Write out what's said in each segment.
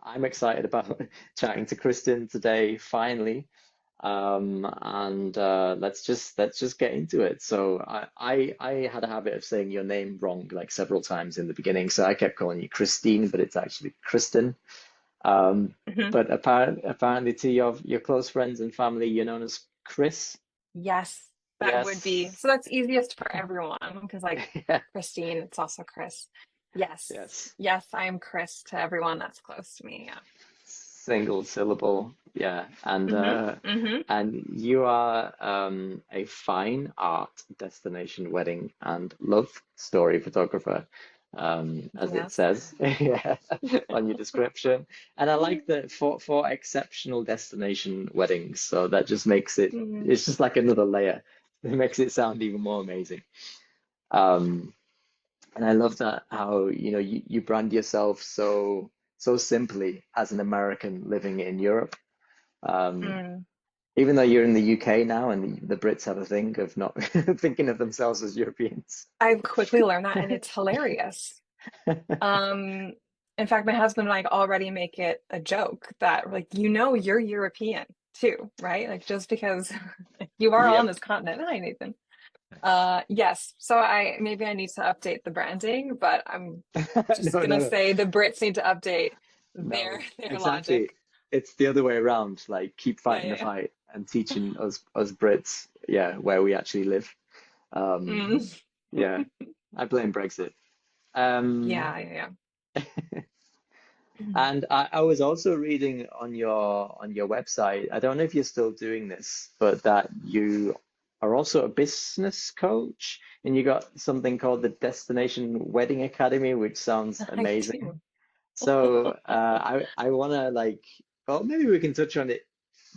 I'm excited about chatting to Kristin today, finally. And let's just get into it. So I had a habit of saying your name wrong like several times in the beginning, so I kept calling you Christine, but it's actually Kristin. Um, Mhm. but apparently to your close friends and family, you're known as Chris. Yes, that would be. Yes. So that's easiest for everyone because, like, Yeah. Christine, it's also Chris. Yes. Yes. Yes, I'm Chris to everyone that's close to me. Yeah. Single syllable. Yeah. Hmm. And you are a fine art destination wedding and love story photographer, as it Yes. says, yeah, on your description. And I like that for exceptional destination weddings. So that just makes it, Mm. it's just like another layer. It makes it sound even more amazing. Um, and I love that how, you brand yourself so simply as an American living in Europe. Um, Mm. Even though you're in the UK now and the Brits have a thing of not thinking of themselves as Europeans. I've quickly learned that, and it's hilarious. Um, in fact, my husband and I already make it a joke that, like, you're European too, right? Like, just because you are on Yep. this continent. Hi, Nathan. Yes. So I need to update the branding, but I'm just No, gonna no, no. say the Brits need to update No, their exactly. logic. It's the other way around. Like keep Yeah, fighting the yeah, fight and teaching us Brits, yeah, where we actually live. yeah. Um, Mm. yeah, I blame Brexit. Um, Yeah, yeah, yeah. and I was also reading on your website, I don't know if you're still doing this, but that you are also a business coach and you got something called the Destination Wedding Academy, which sounds I amazing. do. So I want to like, well, maybe we can touch on it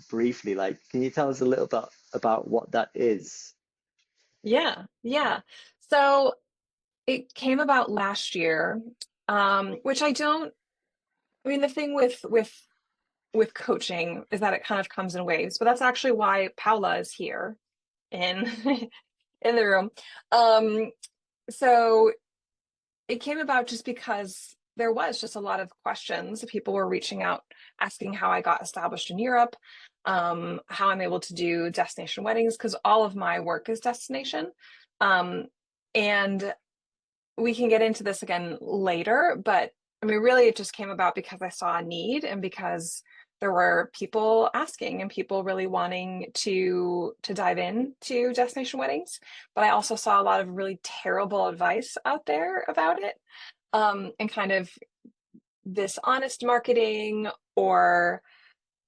briefly. Like, can you tell us a little bit about what that is? Yeah, yeah. So it came about last year, which I mean, the thing with coaching is that it kind of comes in waves, but that's actually why Paula is here in in the room. Um, so it came about just because there was just a lot of questions. People were reaching out, asking how I got established in Europe, how I'm able to do destination weddings, because all of my work is destination. Um, and we can get into this again later, but I mean, really, it just came about because I saw a need and because there were people asking and people really wanting to dive into destination weddings. But I also saw a lot of really terrible advice out there about it, and kind of this honest marketing or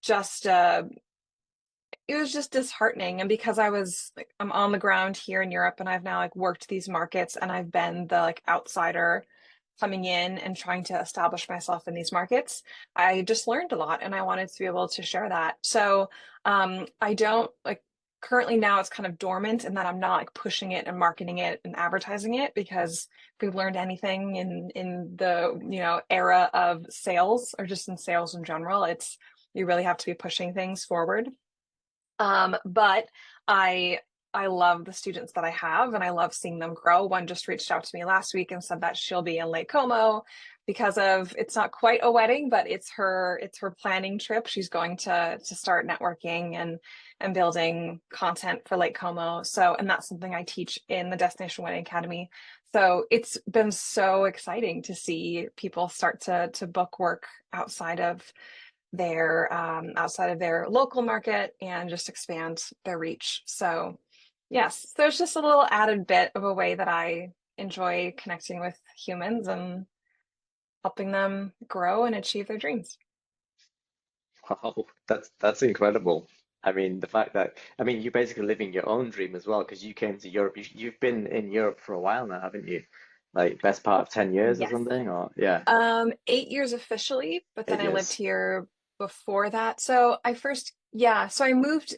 just it was just disheartening. And because I'm on the ground here in Europe and I've now like worked these markets and I've been the like outsider coming in and trying to establish myself in these markets, I just learned a lot and I wanted to be able to share that. So I don't like currently now it's kind of dormant in that I'm not like pushing it and marketing it and advertising it because if we've learned anything in the era of sales or just in sales in general, it's you really have to be pushing things forward. But I I love the students that I have and I love seeing them grow. One just reached out to me last week and said that she'll be in Lake Como because of it's not quite a wedding, but it's her planning trip. She's going to start networking and building content for Lake Como. So, and that's something I teach in the Destination Wedding Academy. So it's been so exciting to see people start to book work outside of their local market and just expand their reach. So yes, there's just a little added bit of a way that I enjoy connecting with humans and helping them grow and achieve their dreams. Wow, that's incredible. I mean, the fact that you're basically living your own dream as well because you came to Europe. You've been in Europe for a while now, haven't you? Like best part of 10 years or Yes. something, or yeah, 8 years officially, but then 8 I lived years. here before that. So I moved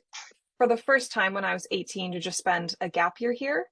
for the first time when I was 18 to just spend a gap year here.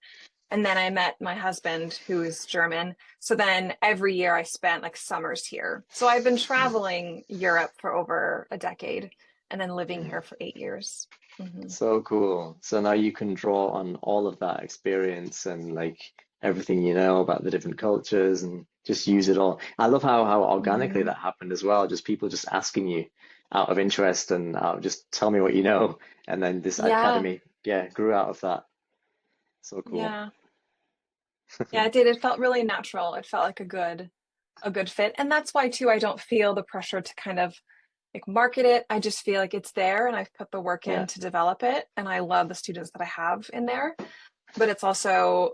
And then I met my husband, who is German. So then every year I spent like summers here. So I've been traveling Europe for over a decade and then living here for 8 years. Hmm. So cool. So now you can draw on all of that experience and like everything you know about the different cultures and just use it all. I love how organically Hmm. that happened as well. Just people just asking you out of interest and just tell me what you know. And then this Yeah, academy, yeah, grew out of that. So cool. yeah. Yeah, it did. It felt really natural. It felt like a good fit. And that's why too I don't feel the pressure to kind of like market it. I just feel like it's there and I've put the work Yeah. in to develop it. And I love the students that I have in there. But it's also,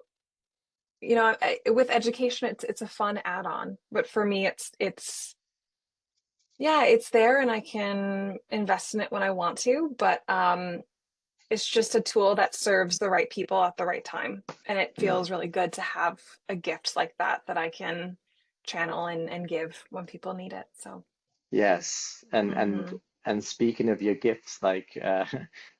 with education, it's a fun add-on. But for me, it's yeah, it's there and I can invest in it when I want to. But it's just a tool that serves the right people at the right time. And it Mm. feels really good to have a gift like that that I can channel and give when people need it. So, Yes, and mhm. speaking of your gifts, like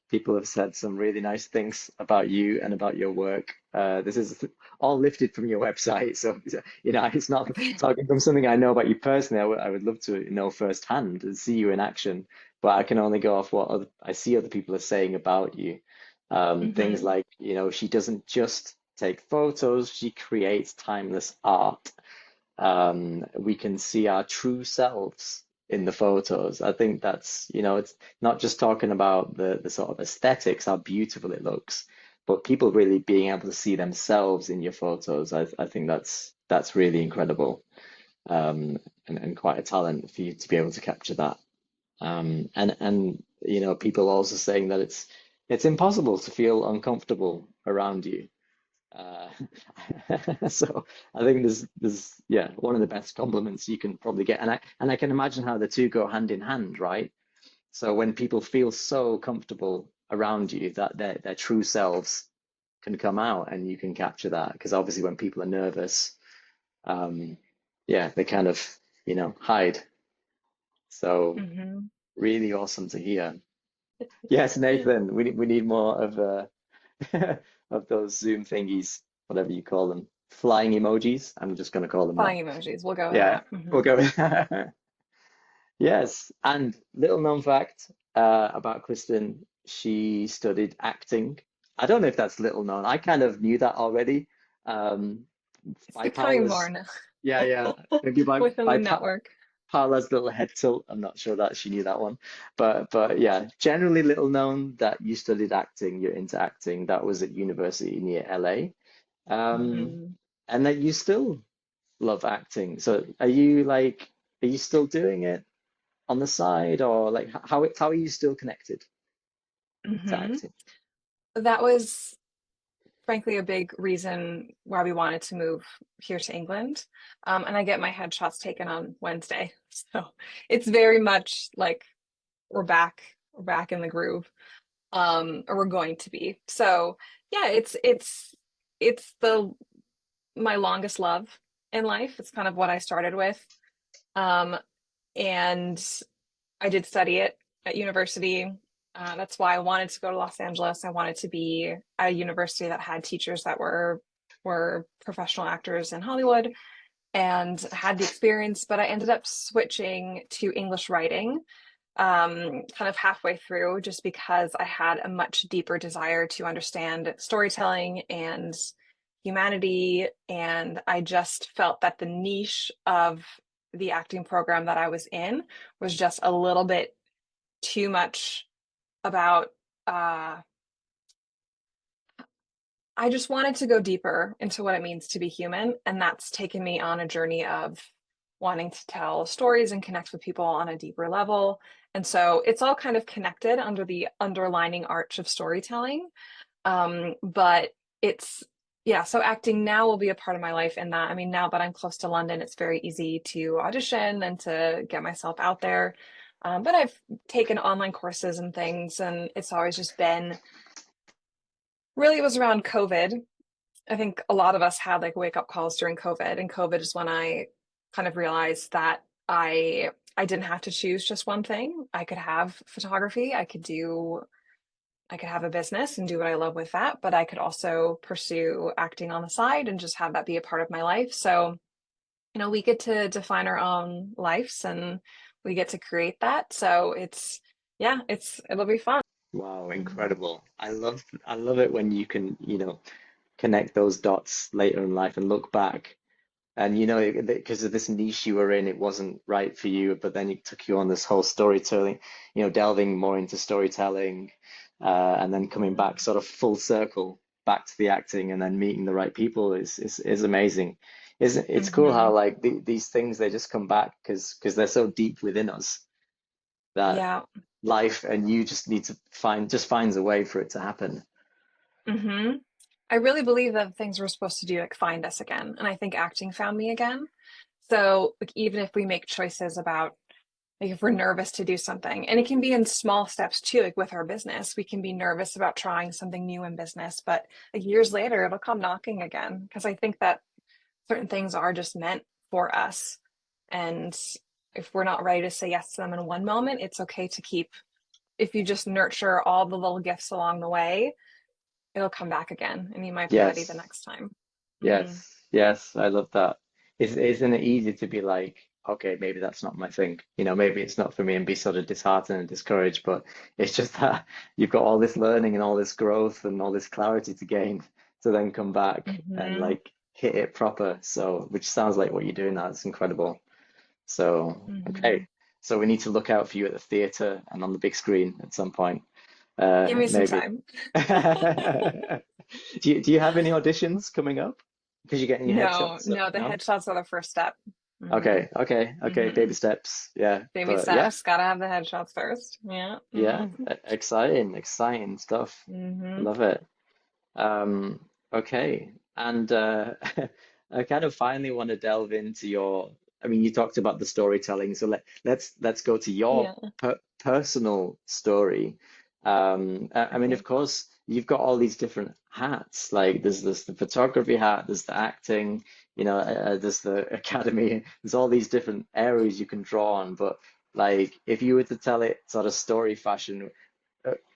people have said some really nice things about you and about your work. This is all lifted from your website, so it's not talking from something I know about you personally. I would love to know firsthand and see you in action, but I can only go off what I see other people are saying about you. Things Mhm. like, she doesn't just take photos; she creates timeless art. We can see our true selves in the photos. I think that's, it's not just talking about the sort of aesthetics, how beautiful it looks, but people really being able to see themselves in your photos. I think that's really incredible, um, and quite a talent for you to be able to capture that. And people also saying that it's impossible to feel uncomfortable around you. Uh, so I think there's yeah, one of the best compliments you can probably get, and I can imagine how the two go hand in hand, right? So when people feel so comfortable around you that their true selves can come out and you can capture that, because obviously when people are nervous, um, yeah, they kind of hide. So Mhm. really awesome to hear. Yes, Nathan, we need more of of those Zoom thingies, whatever you call them. Flying emojis. I'm just going to call them that. Flying emojis. We'll go with Yeah, that. we'll Mhm. go with Yes, and little known fact about Kristin, she studied acting. I don't know if that's little known. I kind of knew that already. Um, It's by becoming more Paula's, now yeah, yeah, maybe within the network. Paula's little head tilt. I'm not sure that she knew that one, but yeah, generally little known that you studied acting. You're into acting. That was at university near LA, Mhm. and that you still love acting. So are you still doing it on the side, or like how are you still connected to Mhm. acting? That was frankly a big reason why we wanted to move here to England. And I get my headshots taken on Wednesday. So it's very much like we're back in the groove. Or we're going to be. So yeah, it's the my longest love in life. It's kind of what I started with. Um, and I did study it at university. That's why I wanted to go to Los Angeles. I wanted to be at a university that had teachers that were professional actors in Hollywood and had the experience. But I ended up switching to English writing kind of halfway through, just because I had a much deeper desire to understand storytelling and humanity. And I just felt that the niche of the acting program that I was in was just a little bit too much about I just wanted to go deeper into what it means to be human. And that's taken me on a journey of wanting to tell stories and connect with people on a deeper level. And so it's all kind of connected under the underlining arch of storytelling. But it's, yeah, so acting now will be a part of my life. And that, I mean, now that I'm close to London, it's very easy to audition and to get myself out there. But I've taken online courses and things, and it's always just been really, it was around COVID. I think a lot of us had like wake up calls during COVID, and COVID is when I kind of realized that I didn't have to choose just one thing. I could have photography, I could have a business and do what I love with that, but I could also pursue acting on the side and just have that be a part of my life. So, we get to define our own lives and we get to create that. So it's yeah, it'll be fun. Wow, Mhm. incredible. I love it when you can, connect those dots later in life and look back And because of this niche you were in, it wasn't right for you, but then it took you on this whole storytelling, delving more into storytelling, and then coming back Mm. sort of full circle back to the acting and then meeting the right people is amazing. It's cool Hmm. how like these things they just come back because they're so deep within us that Yeah. life and you just need to finds a way for it to happen. Hmm. I really believe that the things we're supposed to do like find us again, and I think acting found me again. So like even if we make choices about like if we're nervous to do something, and it can be in small steps too, like with our business, we can be nervous about trying something new in business, but like years later it'll come knocking again because I think that certain things are just meant for us. And if we're not ready to say yes to them in one moment, it's okay to keep, if you just nurture all the little gifts along the way, it'll come back again and you might be ready the Yes. next time. Hmm. Yes, yes, I love that. Isn't it easy to be like, okay, maybe that's not my thing. Maybe it's not for me and be sort of disheartened and discouraged, but it's just that you've got all this learning and all this growth and all this clarity to gain to then come back and Hmm. like hit it proper. So, which sounds like what you're doing now. It's incredible. So, Hmm. okay. So we need to look out for you at the theater and on the big screen at some point. Give me some Maybe. time. Do you have any auditions coming up? Because you're getting your No, headshots, so no, the no? headshots are the first step. Hmm. Okay, okay, okay. Hmm. Baby steps. Yeah, Baby but yeah, steps, gotta have the headshots first. Yeah. yeah. Hmm. Exciting, exciting stuff. Hmm. Love it. Um, okay. And I kind of finally want to delve into I mean, you talked about the storytelling, so let's go to your Yeah. personal story. I mean, of Okay. course, you've got all these different hats. Like there's this the photography hat, there's the acting, there's the academy. There's all these different areas you can draw on. But like, if you were to tell it sort of story fashion,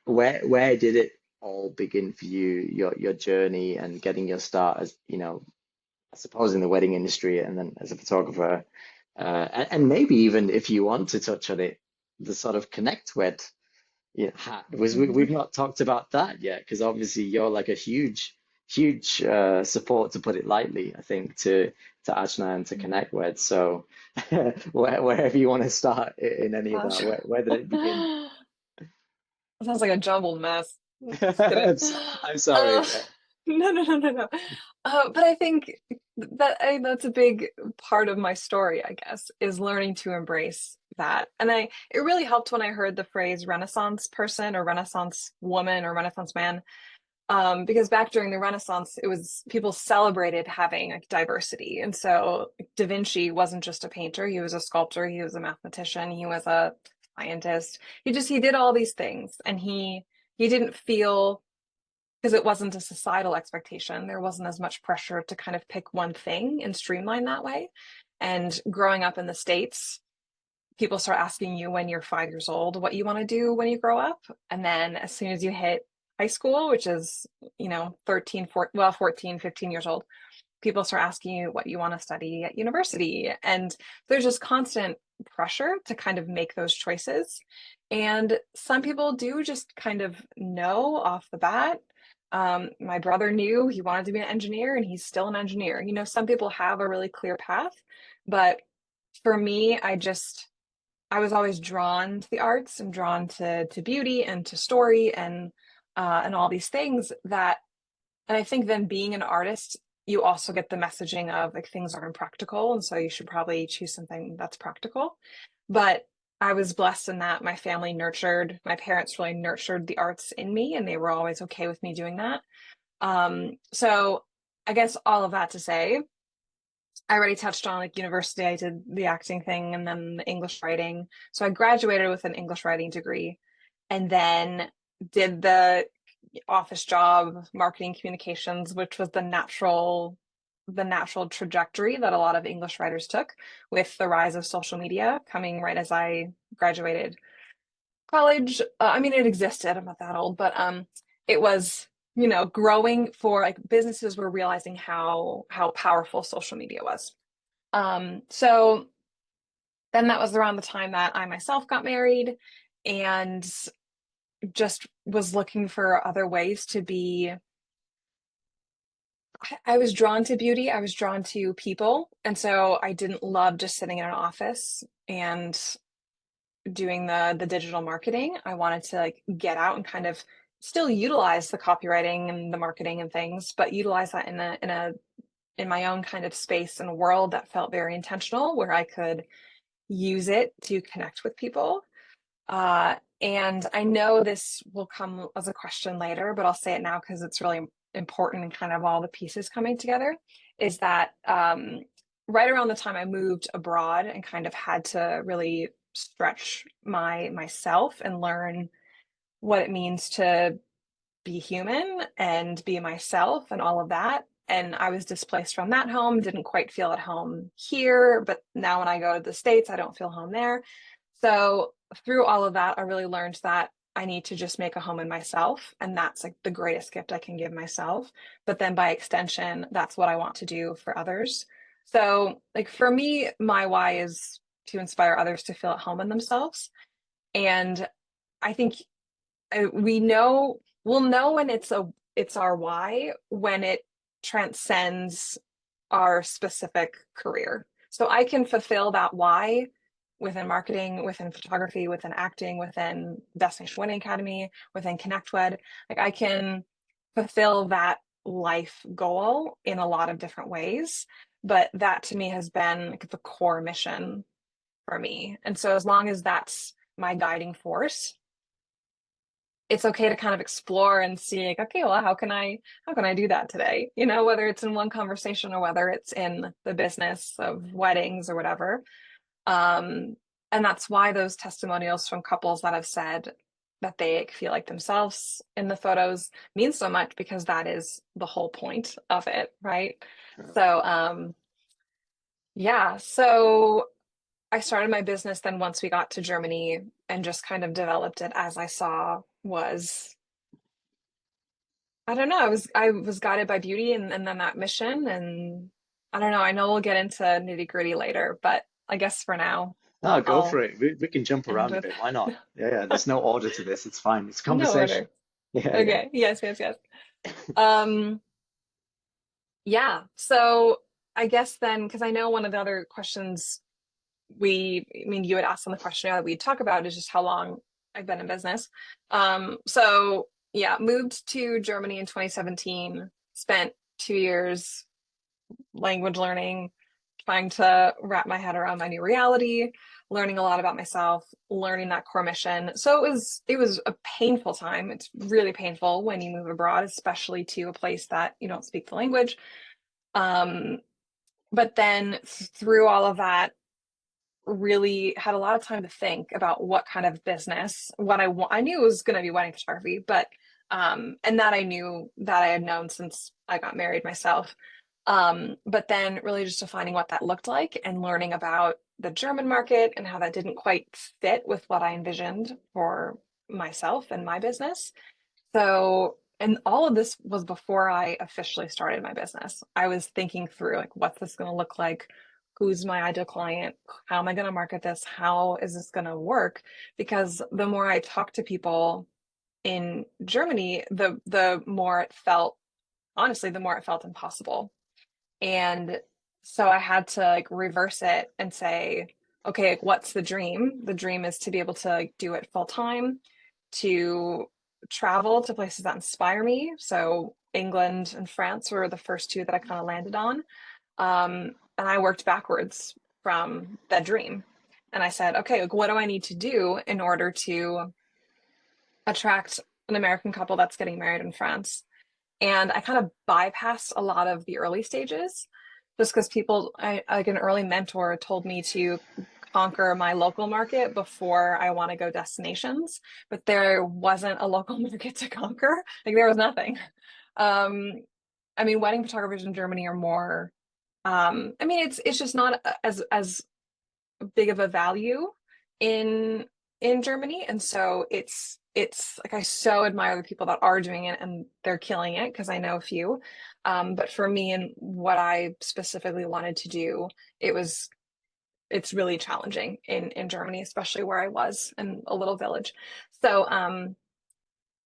where did it all begin for you, your journey and getting your start as, I suppose in the wedding industry and then as a photographer, and maybe even if you want to touch on it, the sort of connect wed, hat was Hmm. we've not talked about that yet because obviously you're like a huge support to put it lightly, I think to Ajna and to connect wed. So wherever you want to start in any of Gosh. that, where did it begin? Sounds like a jumbled mess. Just kidding. I'm sorry. No, no, no, no, no. But I think that's a big part of my story, I guess, is learning to embrace that. And it really helped when I heard the phrase Renaissance person or Renaissance woman or Renaissance man. Because back during the Renaissance, it was people celebrated having like diversity. And so Da Vinci wasn't just a painter, he was a sculptor, he was a mathematician, he was a scientist. He did all these things and he didn't feel because it wasn't a societal expectation. There wasn't as much pressure to kind of pick one thing and streamline that way. And growing up in the States, people start asking you when you're 5 years old what you want to do when you grow up. And then as soon as you hit high school, which is, 13, 14, well, 14, 15 years old, people start asking you what you want to study at university. And there's just constant pressure to kind of make those choices. And some people do just kind of know off the bat. My brother knew he wanted to be an engineer and he's still an engineer. Some people have a really clear path, but for me, I was always drawn to the arts and drawn to beauty and to story and all these things and I think then being an artist, you also get the messaging of like things aren't practical, and so you should probably choose something that's practical. But I was blessed in that my parents really nurtured the arts in me, and they were always okay with me doing that. So I guess all of that to say, I already touched on like university, I did the acting thing and then the English writing. So I graduated with an English writing degree and then did the office job, marketing communications, which was the natural trajectory that a lot of English writers took with the rise of social media coming right as I graduated college. I mean, it existed. I'm not that old, but it was growing for like businesses were realizing how powerful social media was. So then that was around the time that I myself got married and just was looking for other ways to be I was drawn to beauty. I was drawn to people. And so I didn't love just sitting in an office and doing the digital marketing. I wanted to like get out and kind of still utilize the copywriting and the marketing and things, but utilize that in my own kind of space and world that felt very intentional, where I could use it to connect with people. And I know this will come as a question later, but I'll say it now because it's really important and kind of all the pieces coming together. Is that right around the time I moved abroad and kind of had to really stretch myself and learn what it means to be human and be myself and all of that. And I was displaced from that home, didn't quite feel at home here, but now when I go to the States, I don't feel home there. So through all of that, I really learned that I need to just make a home in myself. And that's like the greatest gift I can give myself. But then by extension, that's what I want to do for others. So, like for me, my why is to inspire others to feel at home in themselves. And I think we'll know when it's our why when it transcends our specific career. So I can fulfill that why within marketing, within photography, within acting, within Destination Wedding Academy, within ConnectWed. Like I can fulfill that life goal in a lot of different ways. But that to me has been like the core mission for me. And so as long as that's my guiding force, it's okay to kind of explore and see like, okay, well, how can I do that today? You know, whether it's in one conversation or whether it's in the business of weddings or whatever. And that's why those testimonials from couples that have said that they feel like themselves in the photos means so much, because that is the whole point of it, right? So yeah, so I started my business then once we got to Germany and just kind of developed it as I saw was, I don't know, I was guided by beauty and then that mission. And I don't know, I know we'll get into nitty-gritty later, but I guess for now No, go for I'll it. We can jump end around a with bit. Why not? Yeah, yeah. There's no order to this. It's fine. It's no conversation. order. Yeah, yeah. Okay. Yes, yes, yes. Um, yeah. So I guess then, because I know one of the other questions I mean, you had asked on the questionnaire that we'd talk about is just how long I've been in business. So yeah, moved to Germany in 2017, spent 2 years language learning, trying to wrap my head around my new reality, learning a lot about myself, learning that core mission. So it was a painful time. It's really painful when you move abroad, especially to a place that you don't speak the language. Um, but then through all of that, really had a lot of time to think about what kind of business, what I knew it was going to be wedding photography, but and that I knew that I had known since I got married myself. But then really just defining what that looked like and learning about the German market and how that didn't quite fit with what I envisioned for myself and my business. So, and all of this was before I officially started my business. I was thinking through like, what's this going to look like? Who's my ideal client? How am I going to market this? How is this going to work? Because the more I talked to people in Germany, the more it felt, honestly, the more it felt impossible. And so I had to like reverse it and say, okay, like, what's the dream? The dream is to be able to like, do it full time, to travel to places that inspire me. So England and France were the first two that I kind of landed on. And I worked backwards from that dream. And I said, okay, like, what do I need to do in order to attract an American couple that's getting married in France? And I kind of bypassed a lot of the early stages just because like an early mentor told me to conquer my local market before I want to go destinations, but there wasn't a local market to conquer. Like there was nothing. Um, I mean, wedding photographers in Germany are more, I mean, it's just not as big of a value in Germany, and so it's like I so admire the people that are doing it and they're killing it because I know a few. But for me and what I specifically wanted to do, it's really challenging in Germany, especially where I was in a little village. So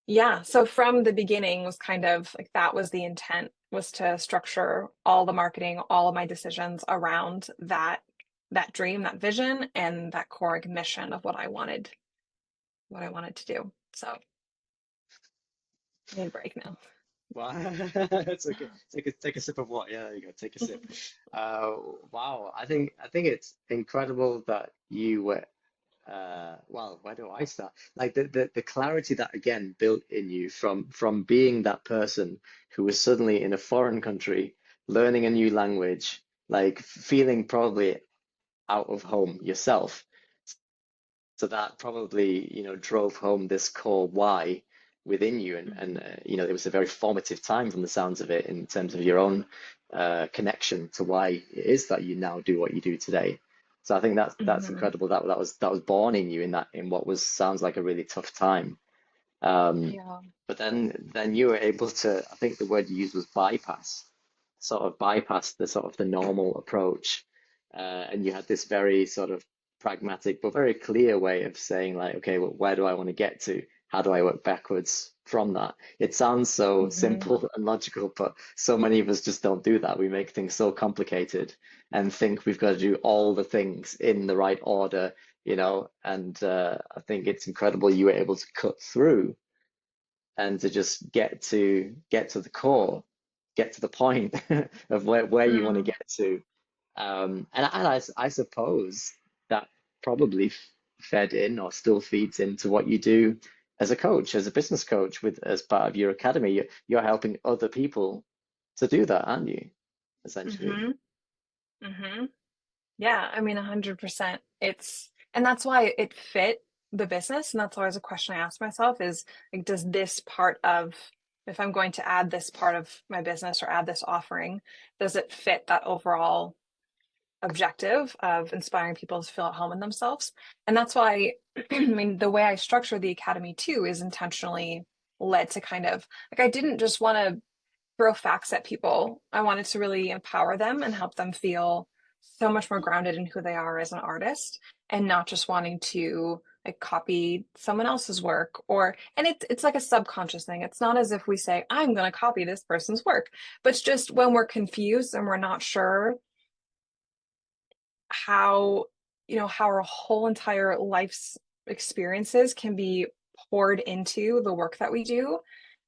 Yeah, so from the beginning was kind of like that was the intent, was to structure all the marketing, all of my decisions around that dream, that vision, and that core mission of what I wanted to do. So I need a break now. Wow, it's okay. Take a sip of water. Yeah, there you go. Take a sip. Wow. I think it's incredible that you were. Well, where do I start? Like the clarity that again built in you from being that person who was suddenly in a foreign country, learning a new language, like feeling probably out of home yourself. So that probably, drove home this core why within you. And Mhm. it was a very formative time from the sounds of it in terms of your own connection to why it is that you now do what you do today. So I think that's Mhm. incredible that was born in you in what was sounds like a really tough time. Um, Yeah. but then you were able to, I think the word you used was bypass, sort of bypass the sort of the normal approach. And you had this very sort of pragmatic but very clear way of saying like, okay, well, where do I want to get to? How do I work backwards from that? It sounds so Mhm. simple and logical, but so many of us just don't do that. We make things so complicated and think we've got to do all the things in the right order, and I think it's incredible you were able to cut through and to just get to the core, get to the point of where you want to Mm. get to. And I suppose that probably fed in or still feeds into what you do as a coach, as a business coach, with as part of your academy. You're helping other people to do that, aren't you? Essentially. Mhm. Mhm. Yeah, I mean 100%. And that's why it fit the business, and that's always a question I ask myself is like, does this part of if I'm going to add this part of my business or add this offering, does it fit that overall objective of inspiring people to feel at home in themselves? And that's why, I mean, the way I structure the academy too is intentionally led to kind of like I didn't just want to throw facts at people. I wanted to really empower them and help them feel so much more grounded in who they are as an artist and not just wanting to like copy someone else's work and it's like a subconscious thing. It's not as if we say I'm going to copy this person's work, but it's just when we're confused and we're not sure how how our whole entire life's experiences can be poured into the work that we do,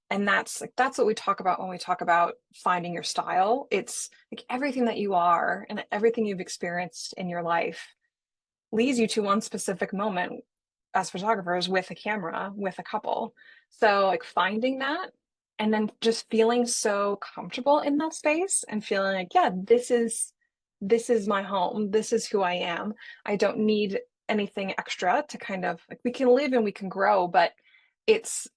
and that's what we talk about when we talk about finding your style. It's like everything that you are and everything you've experienced in your life leads you to one specific moment as photographers with a camera with a couple. So like finding that and then just feeling so comfortable in that space and feeling like, yeah, this is my home. This is who I am. I don't need anything extra to kind of like we can live and we can grow, but it's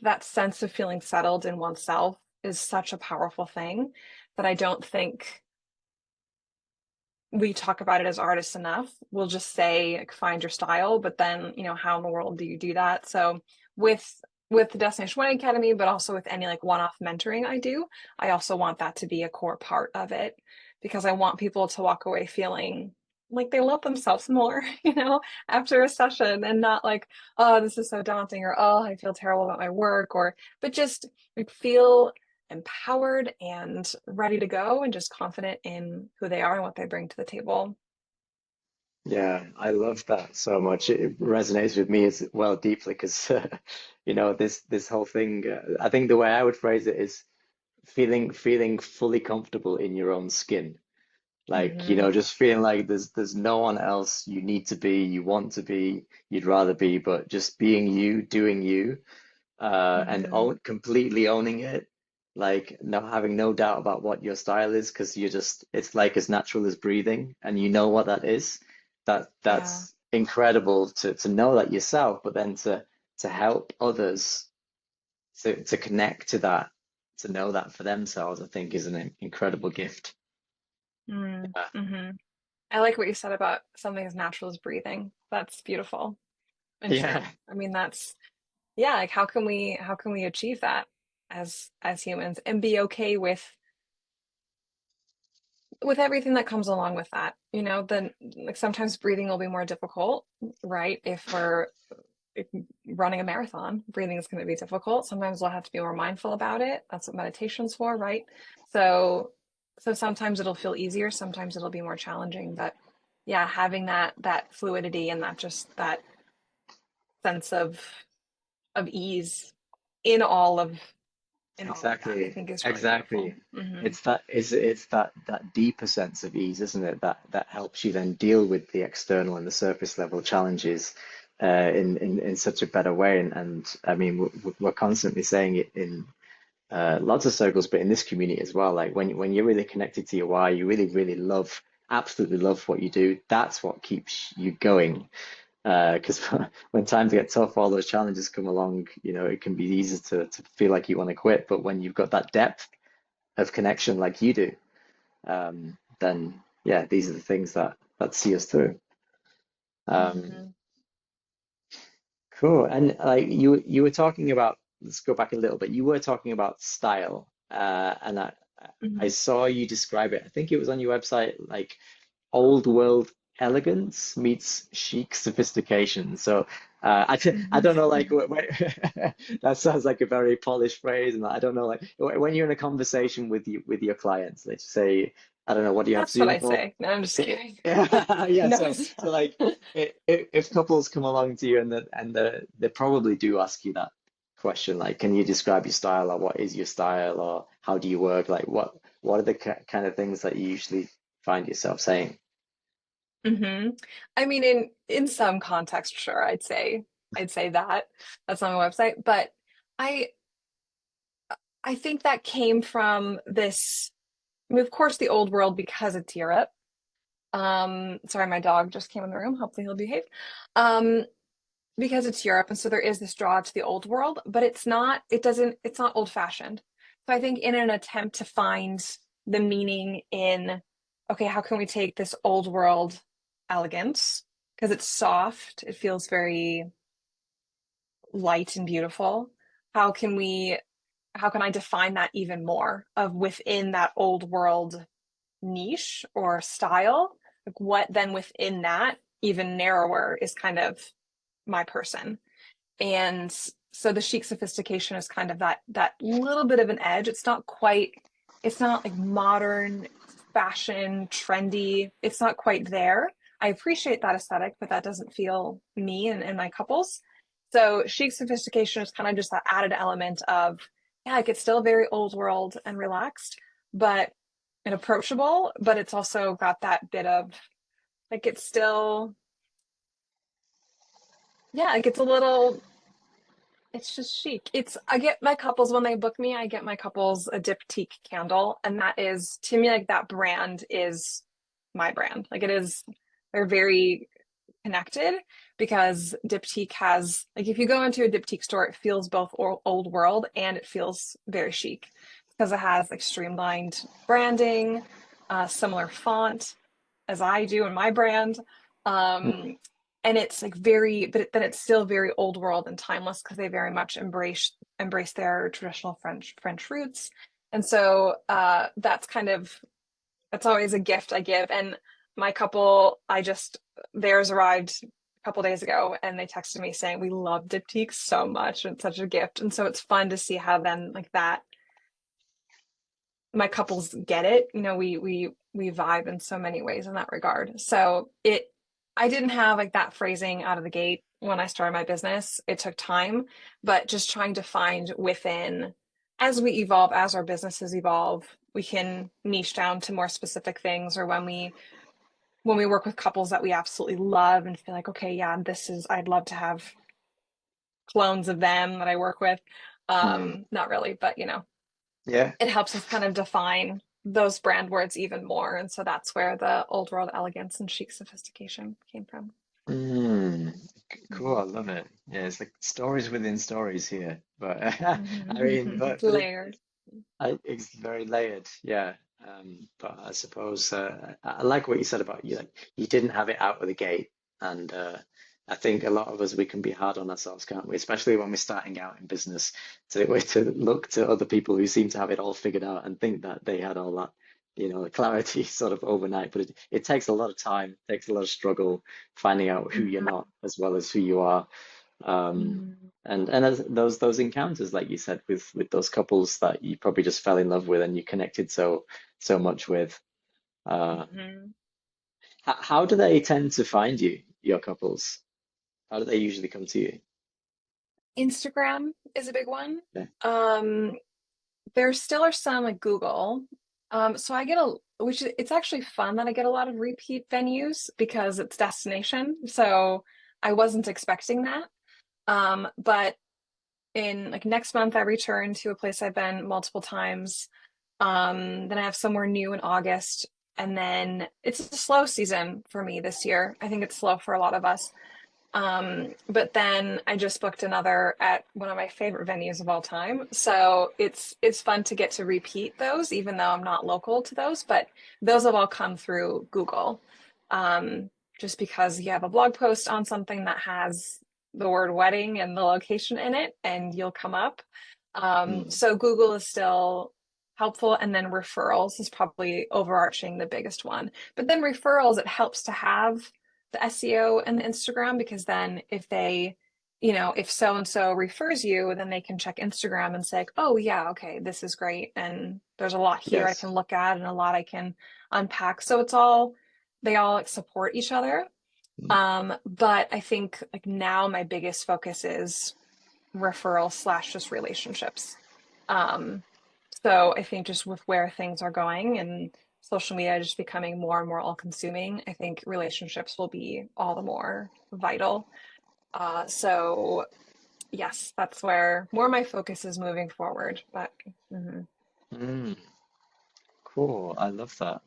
that sense of feeling settled in oneself is such a powerful thing that I don't think we talk about it as artists enough. We'll just say like find your style, but then, how in the world do you do that? So with with the Destination Wedding Academy, but also with any like one-off mentoring I do, I also want that to be a core part of it because I want people to walk away feeling like they love themselves more, after a session and not like, oh, this is so daunting or oh, I feel terrible about my work or but just like feel empowered and ready to go and just confident in who they are and what they bring to the table. Yeah, I love that so much. It resonates with me as well deeply because this whole thing. I think the way I would phrase it is feeling fully comfortable in your own skin. Like, Hmm. just feeling like there's no one else you need to be, you want to be, you'd rather be, but just being you, doing you, and Hmm. completely owning it. Like, no having no doubt about what your style is, because it's like as natural as breathing, and you know what that is. Yeah. That's incredible to know that yourself, but then to help others to connect to that, to know that for themselves, I think is an incredible gift. Mm-hmm. I like what you said about something as natural as breathing. That's beautiful and Yeah. true. I mean, that's yeah, like how can we achieve that as humans and be okay with everything that comes along with that. Then like sometimes breathing will be more difficult, right? If running a marathon, breathing is going to be difficult. Sometimes we'll have to be more mindful about it. That's what meditation's for, right? So, so sometimes it'll feel easier, sometimes it'll be more challenging, but yeah, having that fluidity and that just that sense of ease in all of in all of that, I Exactly, think is really beautiful. exactly. Hmm. It's that deeper sense of ease, isn't it? That helps you then deal with the external and the surface level challenges in such a better way. And I mean, we're constantly saying it in lots of circles, but in this community as well. Like when you're really connected to your why, you really love, absolutely love what you do. That's what keeps you going. Because when times get tough, all those challenges come along, it can be easy to feel like you want to quit. But when you've got that depth of connection like you do, then yeah, these are the things that see us through. Um, Hmm. cool. And like you were talking about, let's go back a little bit. You were talking about style, and I Hmm. saw you describe it. I think it was on your website, like old world elegance meets chic sophistication. So I don't know, Hmm. like that sounds like a very polished phrase, and I don't know, like when you're in a conversation with your clients, let's say, I don't know, what do you have, That's what I Zoom call? say. No, I'm just kidding. Yeah, yeah. No, So like, if couples come along to you and they probably do ask you that question, like, can you describe your style, or what is your style, or how do you work? Like, what are the kind of things that you usually find yourself saying? hmm. I mean, in some context, sure, I'd say that that's on my website, but I I think that came from this. I mean, of course, the old world because it's Europe. Sorry, my dog just came in the room. Hopefully, he'll behave. Um, because it's Europe, and so there is this draw to the old world, but it's not. It doesn't. It's not old fashioned. So I think in an attempt to find the meaning in, okay, how can we take this old world elegance because it's soft, it feels very light and beautiful. How can we? How can I define that even more of within that old world niche or style? Like what then within that, even narrower, is kind of my person. And so the chic sophistication is kind of that little bit of an edge. It's not quite, it's not like modern fashion, trendy. It's not quite there. I appreciate that aesthetic, but that doesn't feel me and my couples. So chic sophistication is kind of just that added element of, yeah, like it's still very old world and relaxed, but and approachable, but it's also got that bit of like it's still, yeah, like it's a little, it's just chic. It's I get my couples when they book me, I get my couples a diptyque candle, and that is to me like that brand is my brand. Like it is, they're very connected because diptyque has like if you go into a diptyque store, it feels both old world and it feels very chic because it has like streamlined branding, similar font as I do in my brand. Mm. Um, and it's like very, but then it's still very old world and timeless because they very much embrace their traditional French roots. And so that's kind of that's always a gift I give. And my couple, I just theirs arrived a couple days ago, and they texted me saying we love diptychs so much, and it's such a gift. And so it's fun to see how then like that my couples get it. You know, we vibe in so many ways in that regard. So it I didn't have like that phrasing out of the gate when I started my business. It took time, but just trying to find within as we evolve, as our businesses evolve, we can niche down to more specific things or when we work with couples that we absolutely love and feel like, okay, yeah, this is I'd love to have clones of them that I work with. Mm. Not really, but you know, Yeah. it helps us kind of define those brand words even more. And so that's where the old world elegance and chic sophistication came from. Mm. Cool. I Mhm. love it. Yeah, it's like stories within stories here. But I mean, Mhm. but Layered. it's very layered. Yeah. But I suppose I like what you said about you. Like you didn't have it out of the gate, and I think a lot of us we can be hard on ourselves, can't we? Especially when we're starting out in business, to look to other people who seem to have it all figured out and think that they had all that, clarity sort of overnight. But it takes a lot of time, takes a lot of struggle finding out who you're Mhm. not as well as who you are. Um, Mhm. and as those encounters, like you said, with those couples that you probably just fell in love with and you connected so much with. Uh, Mhm. how do they tend to find you, your couples? How do they usually come to you? Instagram is a big one. Yeah. Um, there still are some like Google. So I get which it's actually fun that I get a lot of repeat venues because it's destination. So I wasn't expecting that. But in like next month, I return to a place I've been multiple times. Then I have somewhere new in August. And then it's a slow season for me this year. I think it's slow for a lot of us. But then I just booked another at one of my favorite venues of all time. So it's fun to get to repeat those, even though I'm not local to those, but those have all come through Google. Um, just because you have a blog post on something that has the word wedding and the location in it, and you'll come up. Mm, So Google is still helpful, and then referrals is probably overarching the biggest one. But then referrals, it helps to have the SEO and the Instagram because then if they, if so and so refers you, then they can check Instagram and say, oh, yeah, okay, this is great. And there's a lot here I yes. can look at and a lot I can unpack. So it's all, they all like support each other. Mm, But I think like now my biggest focus is referral slash just relationships. Um, so I think just with where things are going and social media just becoming more and more all consuming, I think relationships will be all the more vital. So yes, that's where more of my focus is moving forward. But mhm. mm, cool. I love that.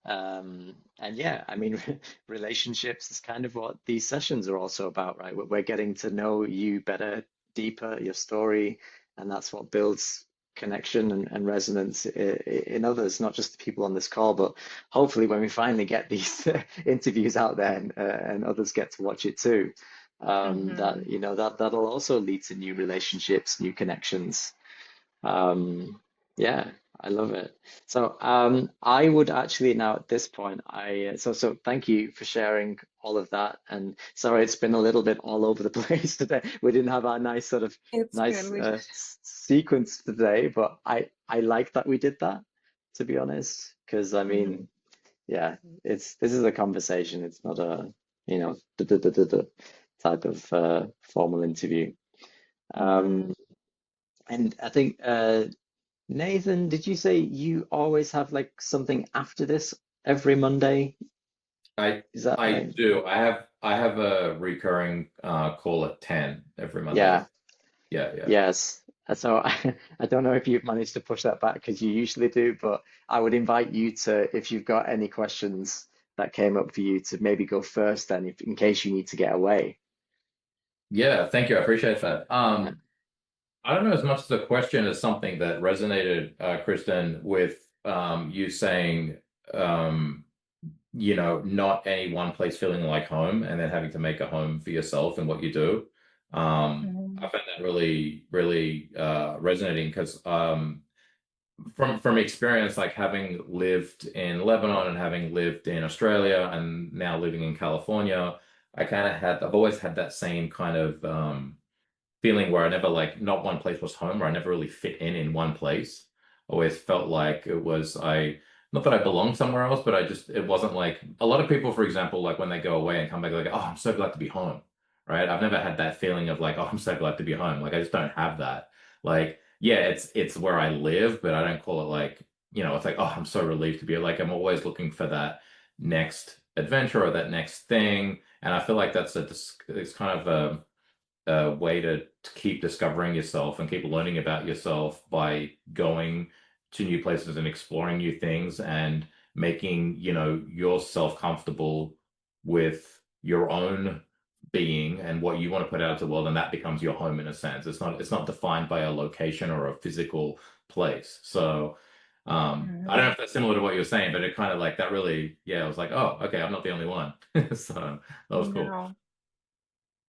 And yeah, I mean, relationships is kind of what these sessions are also about, right? We're getting to know you better, deeper, your story, and that's what builds connection and resonance in others, not just the people on this call, but hopefully when we finally get these interviews out there and others get to watch it too, that Mhm. that'll also lead to new relationships, new connections. Um, yeah, I love it. So I would actually now at this point, so thank you for sharing all of that. And sorry, it's been a little bit all over the place today. We didn't have our nice sort of It's good. nice sequence today, but I like that we did that, to be honest, because I Mhm. mean, yeah, this is a conversation. It's not a duh, duh, duh, duh, duh type of formal interview. Um, Mhm. and I think Nathan, did you say you always have like something after this every Monday? I Is that I right? do. I have a recurring call at 10 every Monday. Yeah, Yeah, yeah. yes. So I don't know if you've managed to push that back because you usually do, but I would invite you to, if you've got any questions that came up for you, to maybe go first then, if, in case you need to get away. Yeah, thank you. I appreciate that. Yeah. I don't know as much as a question as something that resonated, Kristen, with you saying, um, not any one place feeling like home and then having to make a home for yourself and what you do. I Mhm. found that really, really resonating because from experience, like having lived in Lebanon and having lived in Australia and now living in California, I've always had that same kind of feeling where I never like not one place was home, where I never really fit in one place. Always felt like it was not that I belonged somewhere else, but it wasn't like a lot of people, for example, like when they go away and come back, like, oh, I'm so glad to be home, right? I've never had that feeling of like, oh, I'm so glad to be home. Like I just don't have that. Like, yeah, it's where I live, but I don't call it like, it's like, oh, I'm so relieved to be like, I'm always looking for that next adventure or that next thing. And I feel like it's kind of a way to keep discovering yourself and keep learning about yourself by going to new places and exploring new things and making, yourself comfortable with your own being and what you want to put out to the world, and that becomes your home in a sense. It's not defined by a location or a physical place. So I don't know Mhm. if that's similar to what you're saying, but it kind of like that really, yeah, I was like, oh, okay, I'm not the only one. So that was cool. No.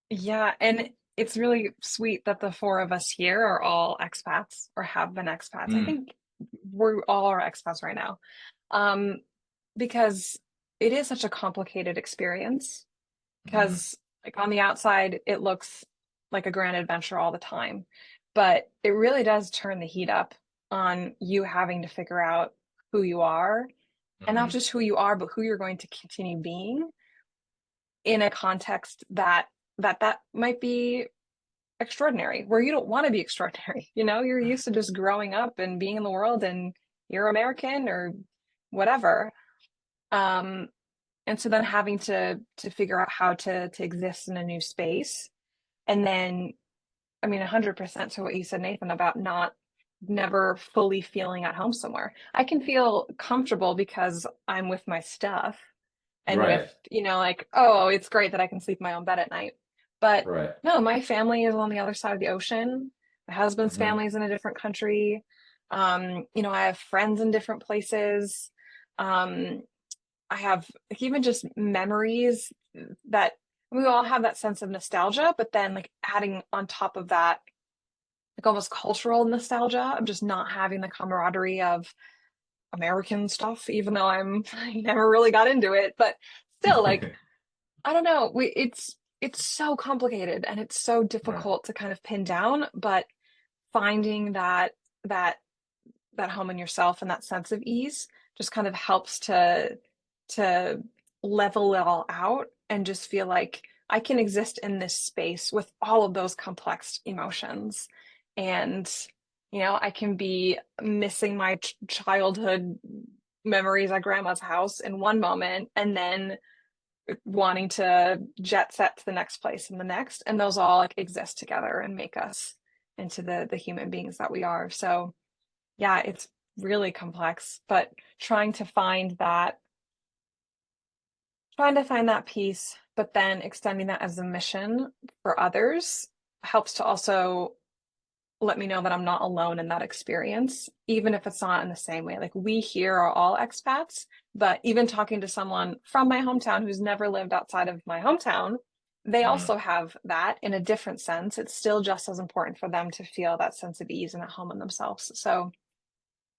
Yeah, and it's really sweet that the four of us here are all expats or have been expats. I Mm, think we're all are expats right now. Um, because it is such a complicated experience. mm, Because like on the outside, it looks like a grand adventure all the time. But it really does turn the heat up on you having to figure out who you are, and not Mhm. just who you are, but who you're going to continue being in a context that might be extraordinary, where you don't want to be extraordinary. You're used to just growing up and being in the world, and you're American or whatever. Um, and so then having to figure out how to exist in a new space. And then, I mean, 100% to what you said, Nathan, about never fully feeling at home somewhere. I can feel comfortable because I'm with my stuff and with, Right. like, oh, it's great that I can sleep in my own bed at night. But Right. no, my family is on the other side of the ocean. My husband's Mhm. family is in a different country. I have friends in different places. Um, I have, like, even just memories that we all have that sense of nostalgia, but then, like, adding on top of that, like, almost cultural nostalgia of just not having the camaraderie of American stuff, even though I never really got into it. But still, like, I don't know. It's so complicated and it's so Right. difficult to kind of pin down, but finding that that home in yourself and that sense of ease just kind of helps to level it all out and just feel like I can exist in this space with all of those complex emotions. And I can be missing my childhood memories at grandma's house in one moment, and then wanting to jet set to the next place in the next, and those all, like, exist together and make us into the human beings that we are. So yeah, it's really complex, but trying to find that piece, but then extending that as a mission for others helps to also let me know that I'm not alone in that experience, even if it's not in the same way. Like, we here are all expats, but even talking to someone from my hometown who's never lived outside of my hometown, they Mhm. also have that in a different sense. It's still just as important for them to feel that sense of ease and at home in themselves. So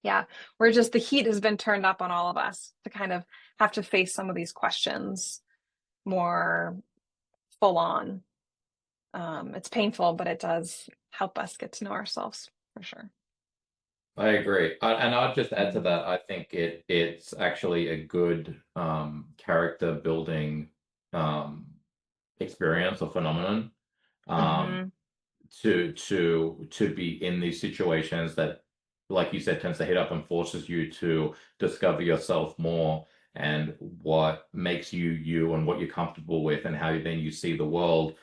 yeah, the heat has been turned up on all of us to kind of have to face some of these questions more full on. It's painful, but it does help us get to know ourselves for sure. I agree. And I'll just add to Mm-hmm. that. I think it's actually a good character building um, experience or phenomenon. Um, Mm-hmm. to be in these situations that, like you said, tends to hit up and forces you to discover yourself more and what makes you you and what you're comfortable with and how then you see the world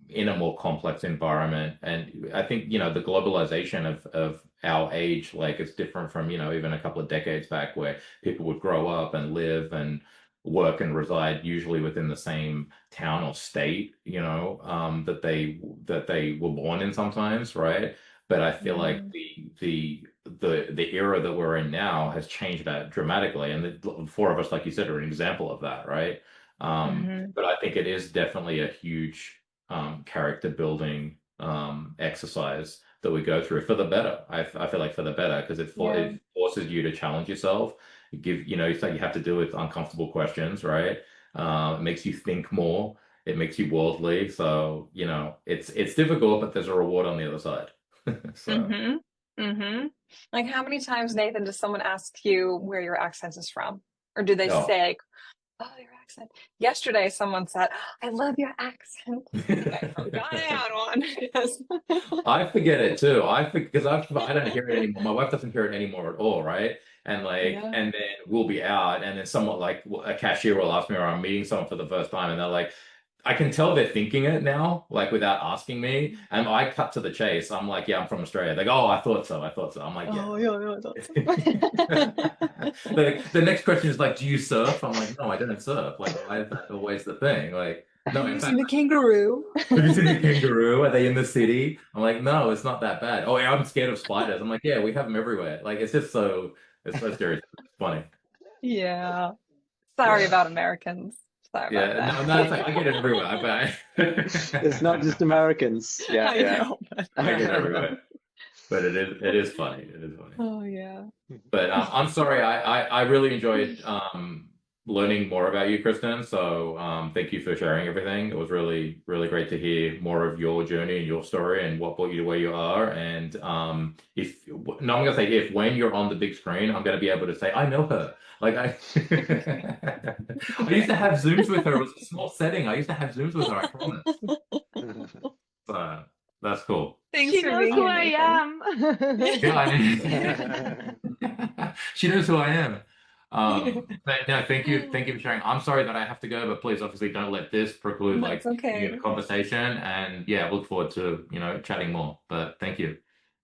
in a more complex environment. And I think, the globalization of our age, like, it's different from, even a couple of decades back where people would grow up and live and work and reside usually within the same town or state, that they were born in sometimes, right? But I feel like Mm-hmm. the era that we're in now has changed that dramatically, and the four of us, like you said, are an example of that, right? Mm-hmm. But I think it is definitely a huge character building exercise that we go through for the better. I feel like for the better because Yeah. it forces you to challenge yourself. It's like you have to deal with uncomfortable questions, right? It makes you think more. It makes you worldly. So, it's difficult, but there's a reward on the other side. So, Mm-hmm. Mm-hmm. Like, how many times, Nathan, does someone ask you where your accent is from? Or do they no. say, oh, your accent? Yesterday, someone said, I love your accent. And I forgot I had one. Yes. I forget it too. Because I don't hear it anymore. My wife doesn't hear it anymore at all, right? Yeah. And then we'll be out, and then someone like a cashier will ask me, or I'm meeting someone for the first time, and they're like, I can tell they're thinking it now, like without asking me. And I cut to the chase. I'm like, yeah, I'm from Australia. They go, oh, I thought so. I thought so. I'm like, yeah. Oh, yeah, yeah, that's The next question is like, do you surf? I'm like, no, I don't surf. Like, why is that always the thing? Like, no, Have in you fact, seen a kangaroo? have you seen a kangaroo? Are they in the city? I'm like, no, it's not that bad. Oh, yeah, I'm scared of spiders. I'm like, yeah, we have them everywhere. Like, it's so scary. It's funny. Yeah. Sorry Yeah. about Americans. Sorry about Yeah. that. No, no, it's like, I get it everywhere. It's not just Americans. Yeah, I know. I get it yeah. everywhere. But it is funny. It is funny. Oh, yeah. But I'm sorry. I really enjoyed learning more about you, Kristin. So thank you for sharing everything. It was really, really great to hear more of your journey and your story and what brought you to where you are. And if no, I'm gonna say if when you're on the big screen, I'm gonna be able to say I know her. Like I, I used to have Zooms with her. It was a small setting. I used to have Zooms with her. I promise. So that's cool. Thanks She for knows being who here, I Nathan. am. Yeah, I know. She knows who I am. But no, thank you for sharing. I'm sorry that I have to go, but please, obviously, don't let this preclude like That's continuing okay. the conversation. And yeah, look forward to chatting more. But thank you,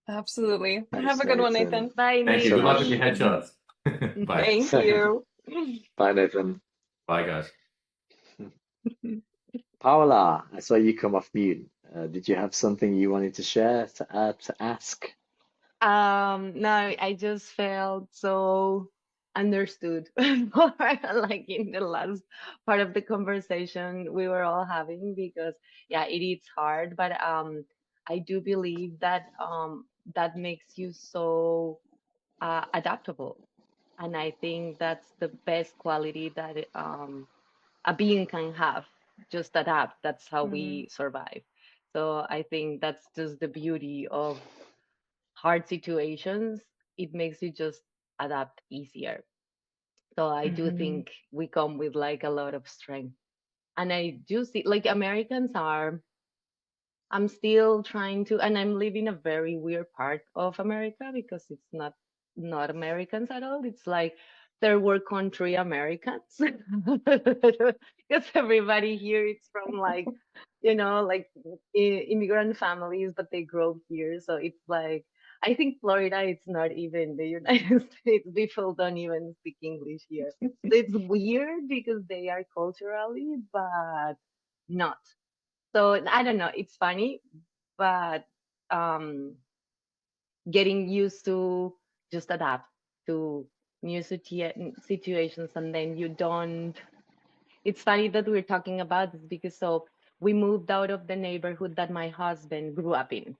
Absolutely. Have Thanks, a good one, Nathan. Nathan. Bye, thank Thanks you. so Good luck with Nathan. your much. headshots. Bye, Thank you. Bye, Nathan. bye, guys. Paola, I saw you come off mute. Did you have something you wanted to share, to add, to ask? No, I just felt so understood for like in the last part of the conversation we were all having because yeah, it is hard, but I do believe that that makes you so adaptable. And I think that's the best quality that a being can have. Just adapt. That's how Mhm. we survive. So I think that's just the beauty of hard situations. It makes you just adapt easier. So I do Mhm. think we come with like a lot of strength. And I do see like Americans are, I'm still trying to, and I'm living a very weird part of America because it's not Americans at all. It's like third world country Americans because everybody here it's from like like immigrant families, but they grow up here. So it's like I think Florida it's not even the United States. People don't even speak English here. So it's weird because they are culturally, but not. So I don't know. It's funny, but um, getting used to just adapt to new situations, and then you don't. It's funny that we're talking about this because so we moved out of the neighborhood that my husband grew up in.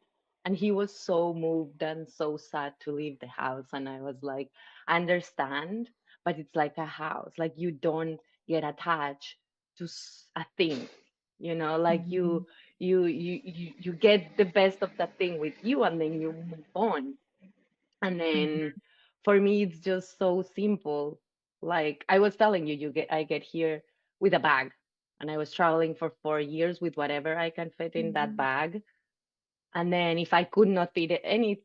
And he was so moved and so sad to leave the house. And I was like, I understand, but it's like a house. Like you don't get attached to a thing, like Mhm. you get the best of that thing with you and then you move on. And then Mhm. for me, it's just so simple. Like I was telling you, I get here with a bag, and I was traveling for 4 years with whatever I can fit in that Mhm. bag. And then if I could not fit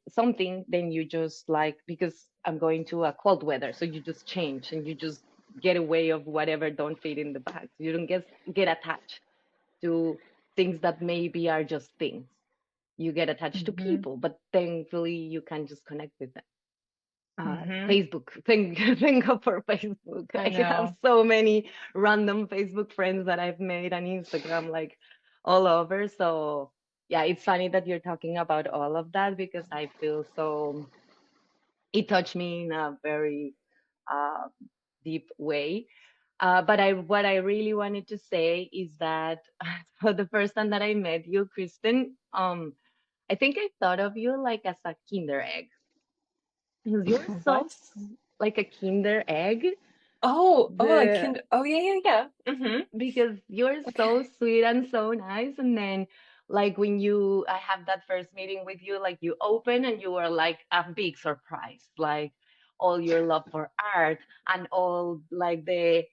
something, then you just like because I'm going to a cold weather, so you just change and you just get away of whatever don't fit in the bag. You don't get attached to things that maybe are just things. You get attached to Mhm. people, but thankfully you can just connect with them. Mhm. Facebook. Thank God for Facebook. I I have know. so many random Facebook friends that I've made on Instagram, like all over. So yeah, it's funny that you're talking about all of that because I feel so. It touched me in a very uh, deep way. But what I really wanted to say is that for the first time that I met you, Kristen, I think I thought of you like as a Kinder egg. Because you're so What? like a Kinder egg. Oh, like The kind. Oh, yeah, yeah, yeah. because you're so Okay. sweet and so nice. And then like when I have that first meeting with you, like you open and you were like a big surprise, like all your love for art and all like the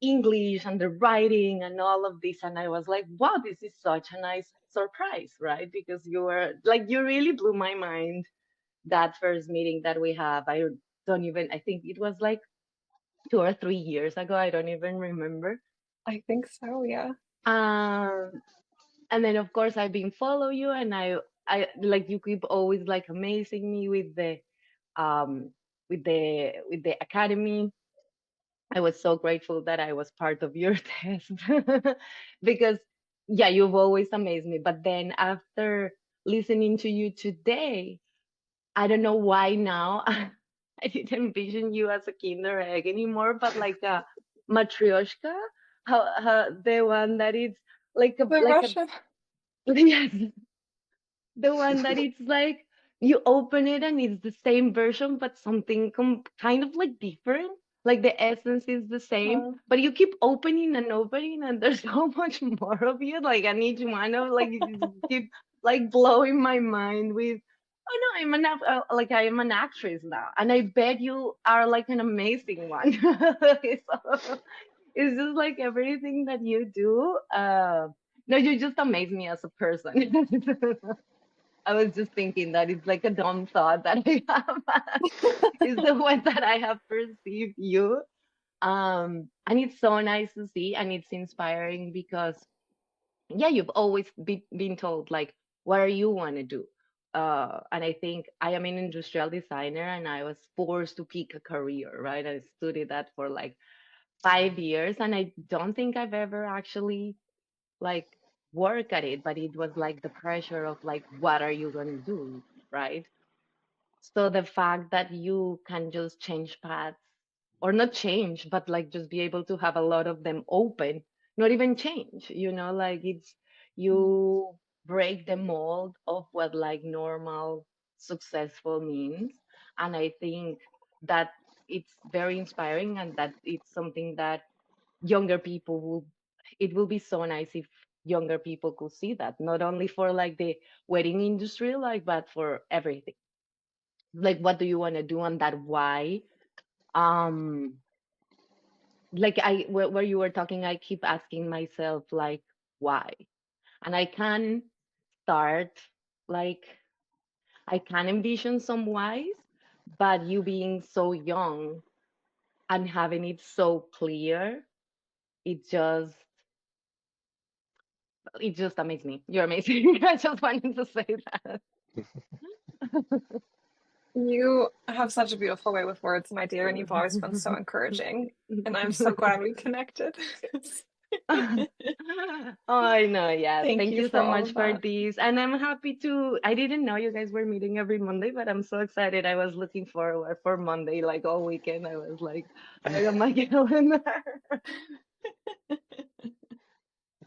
English and the writing and all of this. And I was like, wow, this is such a nice surprise, right? Because you were like you really blew my mind that first meeting that we have. I think it was like 2 or 3 years ago. I don't even remember. I think so, yeah. Um, and then of course I've been follow you, and I like you keep always like amazing me um with the academy. I was so grateful that I was part of your test because yeah, you've always amazed me. But then after listening to you today, I don't know why now I didn't envision you as a Kinder egg anymore, but like a matryoshka, how the one that is The like a Russian. yes, the one that it's like you open it and it's the same version but something kind of like different. Like the essence is the same, Oh, but you keep opening and opening, and there's so much more of you. Like, and each one of like you just keep like blowing my mind with, oh no, like I am an actress now, and I bet you are like an amazing one. So it's just like everything that you do. No, you just amaze me as a person. I was just thinking that it's like a dumb thought that I have. Is the way that I have perceived you. And it's so nice to see, and it's inspiring because yeah, you've always been told like, what do you want to do? And I think I am an industrial designer, and I was forced to pick a career, right? I studied that for like 5 years, and I don't think I've ever actually like work at it, but it was like the pressure of like, what are you gonna do, right? So the fact that you can just change paths, or not change, but like just be able to have a lot of them open, not even change, like it's you break the mold of what like normal successful means. And I think that it's very inspiring, and that it's something that younger people will, it will be so nice if younger people could see that, not only for like the wedding industry, like, but for everything. Like, what do you want to do, and that why. um like where you were talking, I keep asking myself like, why. And I can start, like, I can envision some whys, but you being so young and having it so clear, it just it just amazes me. You're amazing. I just wanted to say that. you have such a beautiful way with words, my dear, and you've always been so encouraging. And I'm so glad we connected. Oh, I know. Yeah. Thank Thank you you for so all much of for that. this. And I'm happy to, I didn't know you guys were meeting every Monday, but I'm so excited. I was looking forward for Monday, like all weekend. I was like, I got my calendar.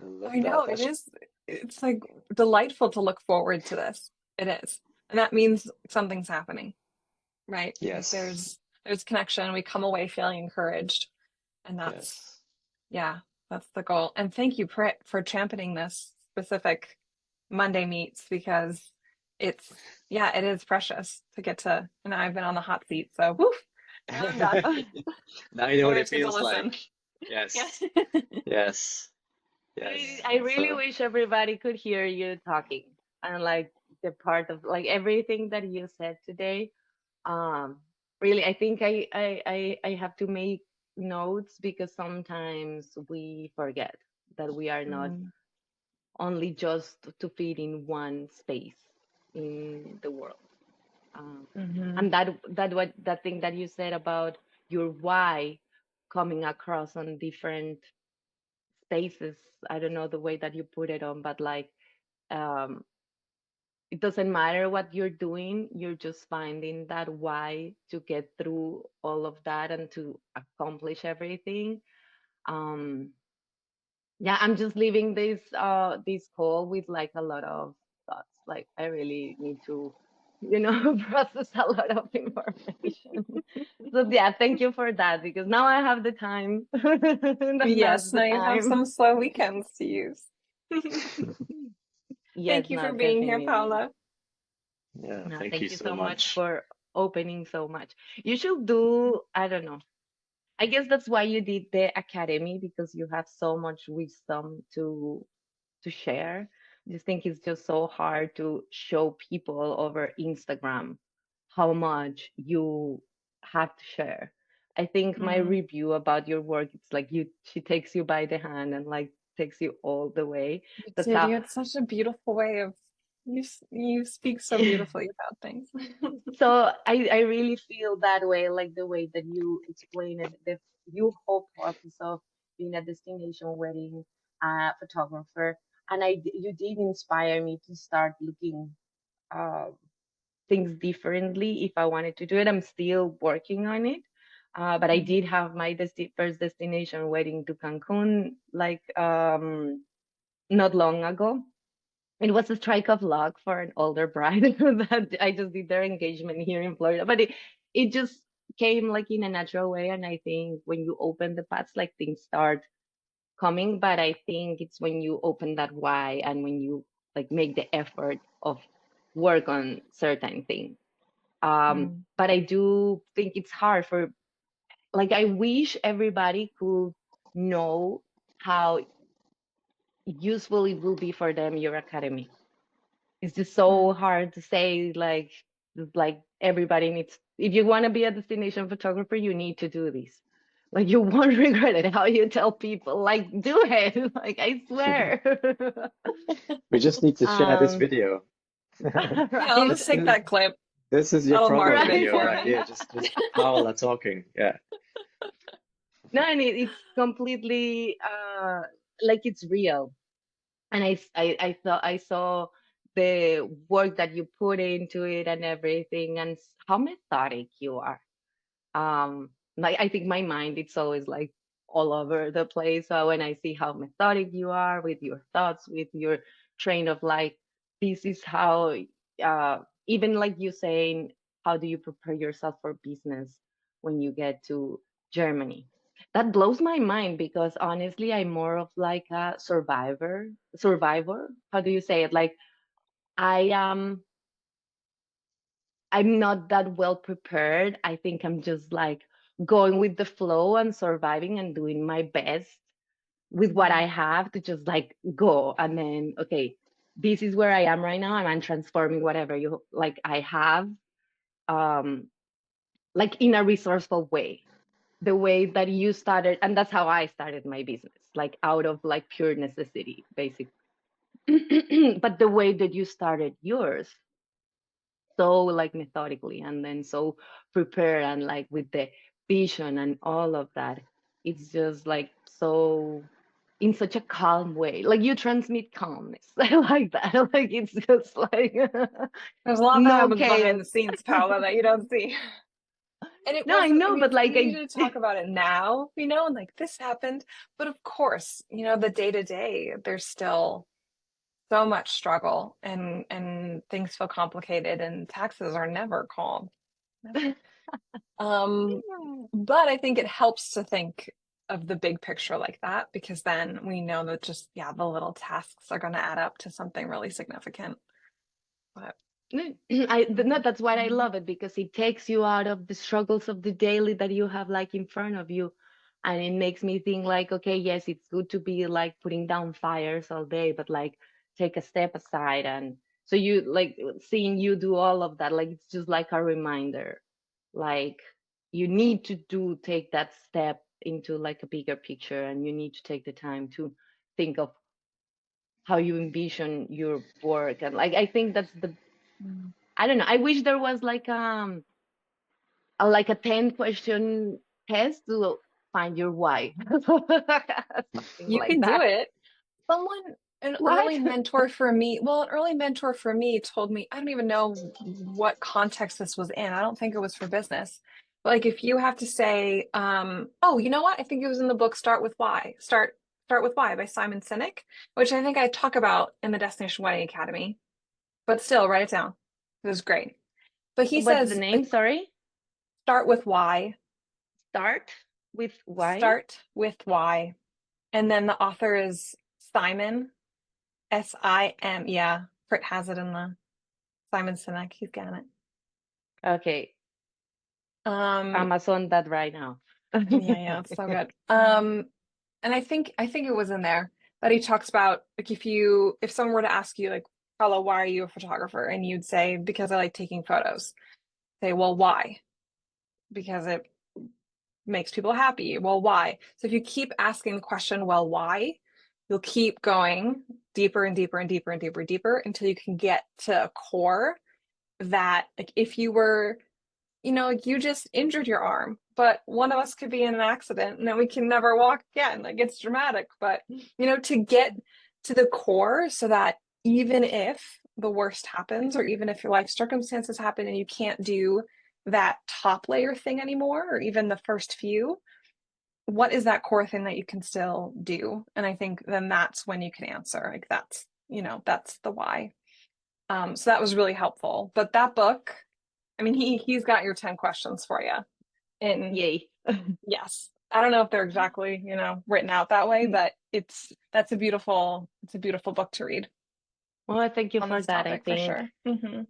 I love I know that. it That's is. It's like delightful to look forward to this. It is. And that means something's happening, right? Like yes, there's connection. We come away feeling encouraged. And that's, yes. yeah, that's the goal. And thank you, Prit, for championing this specific Monday meets, because it's, yeah, it is precious to get to, and I've been on the hot seat. So woof, now I'm done. Now you know Can't what wait it to get to feels listen. like. Yeah. Yes, yes, yes. I really So wish everybody could hear you talking, and like the part of like everything that you said today. Um, Really, I think I have to make notes, because sometimes we forget that we are not Mm, only just to fit in one space in the world. Um, mhm. and that thing that you said about your why coming across on different spaces. I don't know the way that you put it on, but like, um, it doesn't matter what you're doing, you're just finding that why to get through all of that and to accomplish everything. Um, yeah, I'm just leaving this call with like a lot of thoughts. Like, I really need to, process a lot of information. So yeah, thank you for that, because now I have the time. Now's Yes, the now you have time. some slow weekends to use. Yes, Thank you no, for being here, definitely. Paula. yeah, No, thank you thank you so so much much. for opening so much. You should do, I don't know. I guess that's why you did the academy, because you have so much wisdom to share. I just think it's just so hard to show people over Instagram how much you have to share. I think my Mm. review about your work, it's like she takes you by the hand and like takes you all the way. You That's did. how. You had such a beautiful way of you speak so beautifully about things. So I really feel that way, like the way that you explain it, the you whole process of being a destination wedding photographer, and you did inspire me to start looking uh, things differently if I wanted to do it. I'm still working on it, but I Mhm. did have my first destination wedding to Cancun, like not long ago. It was a strike of luck for an older bride that I just did their engagement here in Florida. But it just came like in a natural way. And I think when you open the paths, like things start coming. But I think it's when you open that why and when you like make the effort of work on certain things. But I do think it's hard for, like, I wish everybody could know how useful it will be for them, your academy. It's just so hard to say, like everybody needs, if you want to be a destination photographer, you need to do this. Like you won't regret it. How you tell people, like, do it. Like, I swear. We just need to share this um, video. Yeah, I'll right. just take that clip. This is your That'll promo market it Right. video for right me. here. Just Paola talking. Yeah. No, and it's completely like it's real. And I thought I saw the work that you put into it and everything, and how methodic you are. Like I think my mind, it's always like all over the place. So when I see how methodic you are with your thoughts, with your train of like, this is how, even like you saying, how do you prepare yourself for business when you get to Germany? That blows my mind, because honestly, I'm more of like a survivor. How do you say it? Like, I I'm not that well prepared. I think I'm just like going with the flow and surviving and doing my best with what I have to just like go. And then, okay, this is where I am right now, and I'm transforming whatever you like I have, um, like in a resourceful way. The way that you started, and that's how I started my business, like out of like pure necessity, basically. But the way that you started yours, so like methodically, and then so prepared, and like with the vision and all of that, it's just like so in such a calm way, like you transmit calmness. I like that. Like it's just like There's a lot that no happens behind chaos. the scenes, Paula, that you don't see. And it No, I wasn't, I know, mean, but it's like easy to talk about it now, and like this happened. But of course, the day to day, there's still so much struggle, and things feel complicated, and taxes are never calm. Never. But I think it helps to think of the big picture like that, because then we know that just, yeah, the little tasks are going to add up to something really significant. But no, that's why I love it, because it takes you out of the struggles of the daily that you have like in front of you. And it makes me think like, okay, yes, it's good to be like putting down fires all day, but like take a step aside. And so you like seeing you do all of that, like it's just like a reminder, like you need to take that step into like a bigger picture, and you need to take the time to think of how you envision your work. And like I think that's the, I don't know. I wish there was like a 10 question test to find your why. Something you like can do that. it. Someone, an What? early mentor for me, well, an early mentor for me told me, I don't even know what context this was in. I don't think it was for business. But like if you have to say, oh, you know what? I think it was in the book Start with Why. Start with Why by Simon Sinek, which I think I talk about in the Destination Wedding Academy. But still, write it down. It was great. But he What's the says, name? like, Sorry. start with why. Start with why? Start with why. And then the author is Simon, Sim. Yeah, Prit has it in the Simon Sinek. He's got it. Okay. Um, Amazon that right now. yeah, it's so good. And I think it was in there that he talks about, like, if someone were to ask you, like, Paula, why are you a photographer? And you'd say, because I like taking photos. Say, well, why? Because it makes people happy. Well, why? So if you keep asking the question, well, why? You'll keep going deeper and deeper and deeper and deeper and deeper until you can get to a core that, like, if you were, like, you just injured your arm, but one of us could be in an accident and then we can never walk again. Like, it's dramatic, but to get to the core, so that even if the worst happens, or even if your life circumstances happen and you can't do that top layer thing anymore, or even the first few, what is that core thing that you can still do? And I think then that's when you can answer, like, that's the why. So that was really helpful. But that book, I mean, he's got your 10 questions for you. in Yay. yes. I don't know if they're exactly, written out that way, but it's a beautiful book to read Well, thank you on for this that. topic for sure.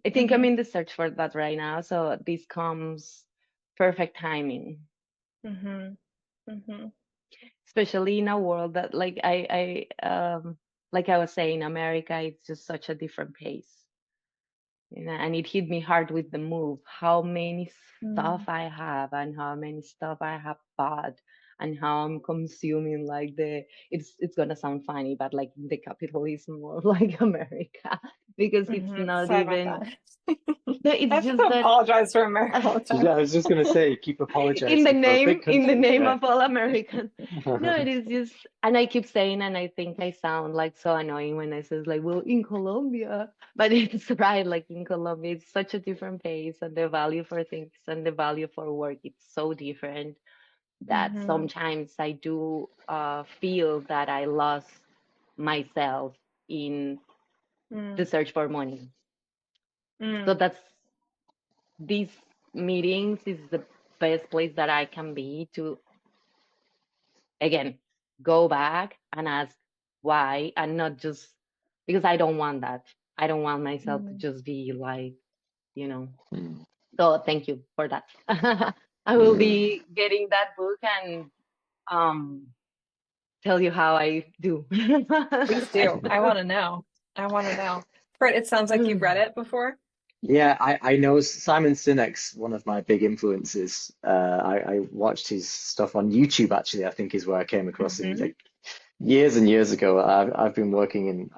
I think I'm in the search for that right now. So this comes perfect timing, especially in a world that like I was saying, America, it's just such a different pace. And it hit me hard with the move, how many stuff I have and how many stuff I have bought and how I'm consuming like it's gonna sound funny, but like the capitalism of like America, because it's not Sorry about even that. no, I it's have just to that apologize for America all the time. Yeah, I was just gonna say, keep in the apologizing for a big name in the country. name Yeah. of all Americans. No, it is just, and I keep saying, and I think I sound like so annoying when I says like, well, in Colombia, but it's right. Like in Colombia, it's such a different pace, and the value for things and the value for work, it's so different that sometimes I do feel that I lost myself in the search for money. So that's these meetings is the best place that I can be to again go back and ask why and not just because I don't want that. I don't want myself to just be like, you know. Mm. So thank you for that. I will Mm. be getting that book and um tell you how I do. Please do. I want to know. I want to know. Prit, it sounds like you've read it before. Yeah, I know Simon Sinek's one of my big influences. I watched his stuff on YouTube actually, I think is where I came across him like years and years ago. I've been working in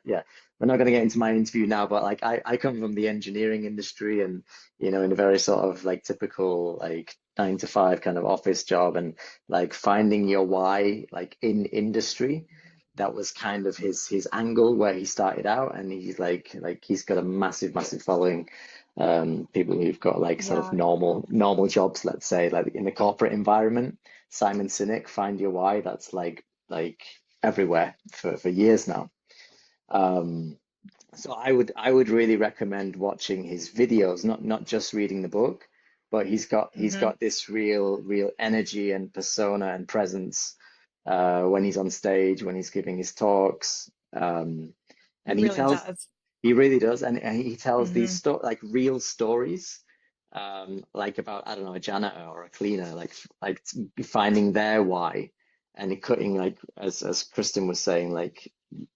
yeah, we're not going to get into my interview now, but like I come from the engineering industry and in a very sort of like typical like 9 to 5 kind of office job and like finding your why like in industry. That was kind of his angle where he started out, and he's like he's got a massive following. People who've got like sort of Yeah. normal jobs, let's say, like in the corporate environment. Simon Sinek, Find Your Why, that's like everywhere for years now. Um, so I would really recommend watching his videos, not just reading the book, but he's got this real energy and persona and presence when he's on stage, when he's giving his talks. He And he really tells does. he really does, and he tells these Hmm. like real stories, like about I don't know a janitor or a cleaner, finding their why, and it cutting like as Kristin was saying, like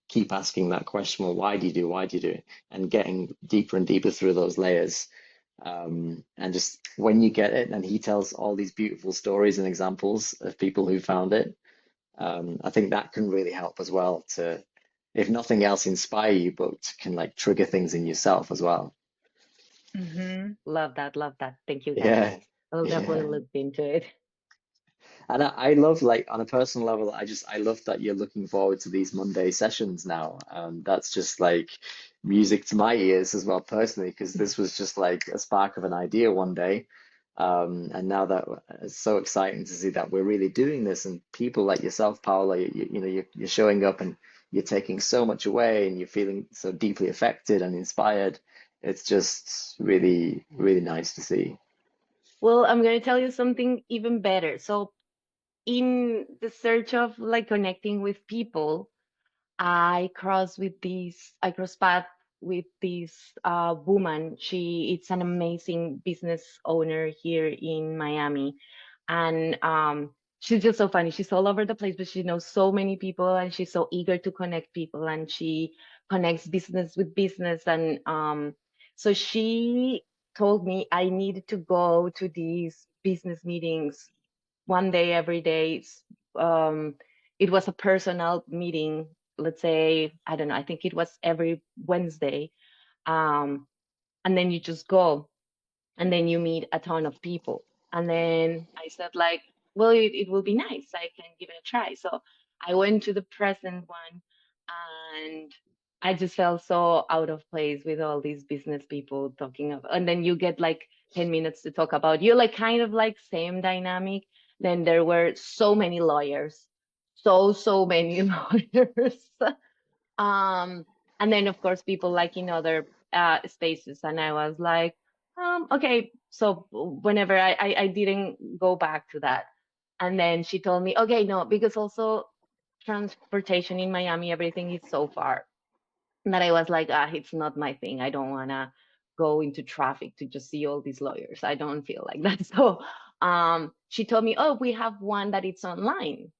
keep asking that question, well, why do you do it, and getting deeper and deeper through those layers, and just when you get it, and he tells all these beautiful stories and examples of people who found it, I think that can really help as well to, if nothing else, inspire you, but can like trigger things in yourself as well. Love that, love that. Thank you guys. Yeah, I'll definitely yeah. look into it. And I love like on a personal level, I love that you're looking forward to these Monday sessions now. That's just like music to my ears as well personally, because this was just like a spark of an idea one day. And now that it's so exciting to see that we're really doing this, and people like yourself, Paula, you're showing up and you're taking so much away, and you're feeling so deeply affected and inspired. It's just really nice to see. Well, I'm going to tell you something even better. So, in the search of like connecting with people, I cross path with this woman. It's an amazing business owner here in Miami. And she's just so funny. She's all over the place, but she knows so many people and she's so eager to connect people and she connects business with business. And so she told me I needed to go to these business meetings one day every day. Um, it was a personal meeting, let's say, I don't know, I think it was every Wednesday. Um, and then you just go and then you meet a ton of people. And then I said, like, well, it will be nice. I can give it a try. So I went to the present one and I just felt so out of place with all these business people talking about, and then you get like 10 minutes to talk about you, like kind of like same dynamic. Then there were so many lawyers, so many lawyers. Um, and then of course people like in other spaces. And I was like, Okay, so whenever I didn't go back to that. And then she told me, okay, no, because also transportation in Miami, everything is so far that I was like, it's not my thing. I don't wanna go into traffic to just see all these lawyers. I don't feel like that. So she told me, oh, we have one that it's online.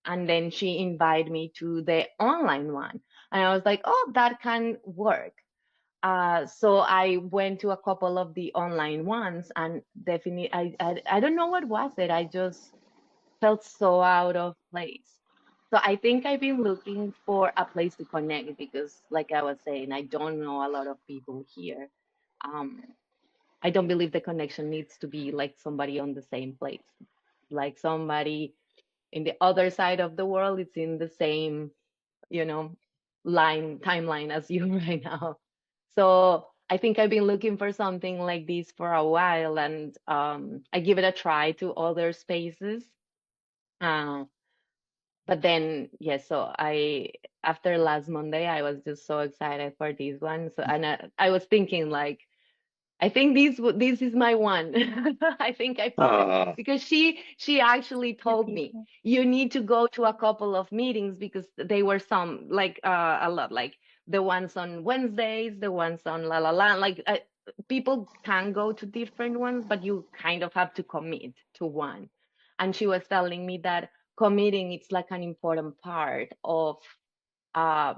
And then she invited me to the online one. And I was like, oh, that can work. So I went to a couple of the online ones, and definitely, I don't know what was it. I just felt so out of place. So I think I've been looking for a place to connect because, like I was saying, I don't know a lot of people here. Um, I don't believe the connection needs to be like somebody on the same place, like somebody in the other side of the world. It's in the same, you know, timeline as you right now. So I think I've been looking for something like this for a while, and I give it a try to other spaces. Uh, but then, yes, so after last Monday, I was just so excited for this one. So, and I was thinking like, I think this is my one. I think I found it Oh, because she actually Your told me people. you need to go to a couple of meetings because they were some like a lot, like the ones on Wednesdays, the ones on La La La, like people can go to different ones, but you kind of have to commit to one. And she was telling me that committing it's like an important part of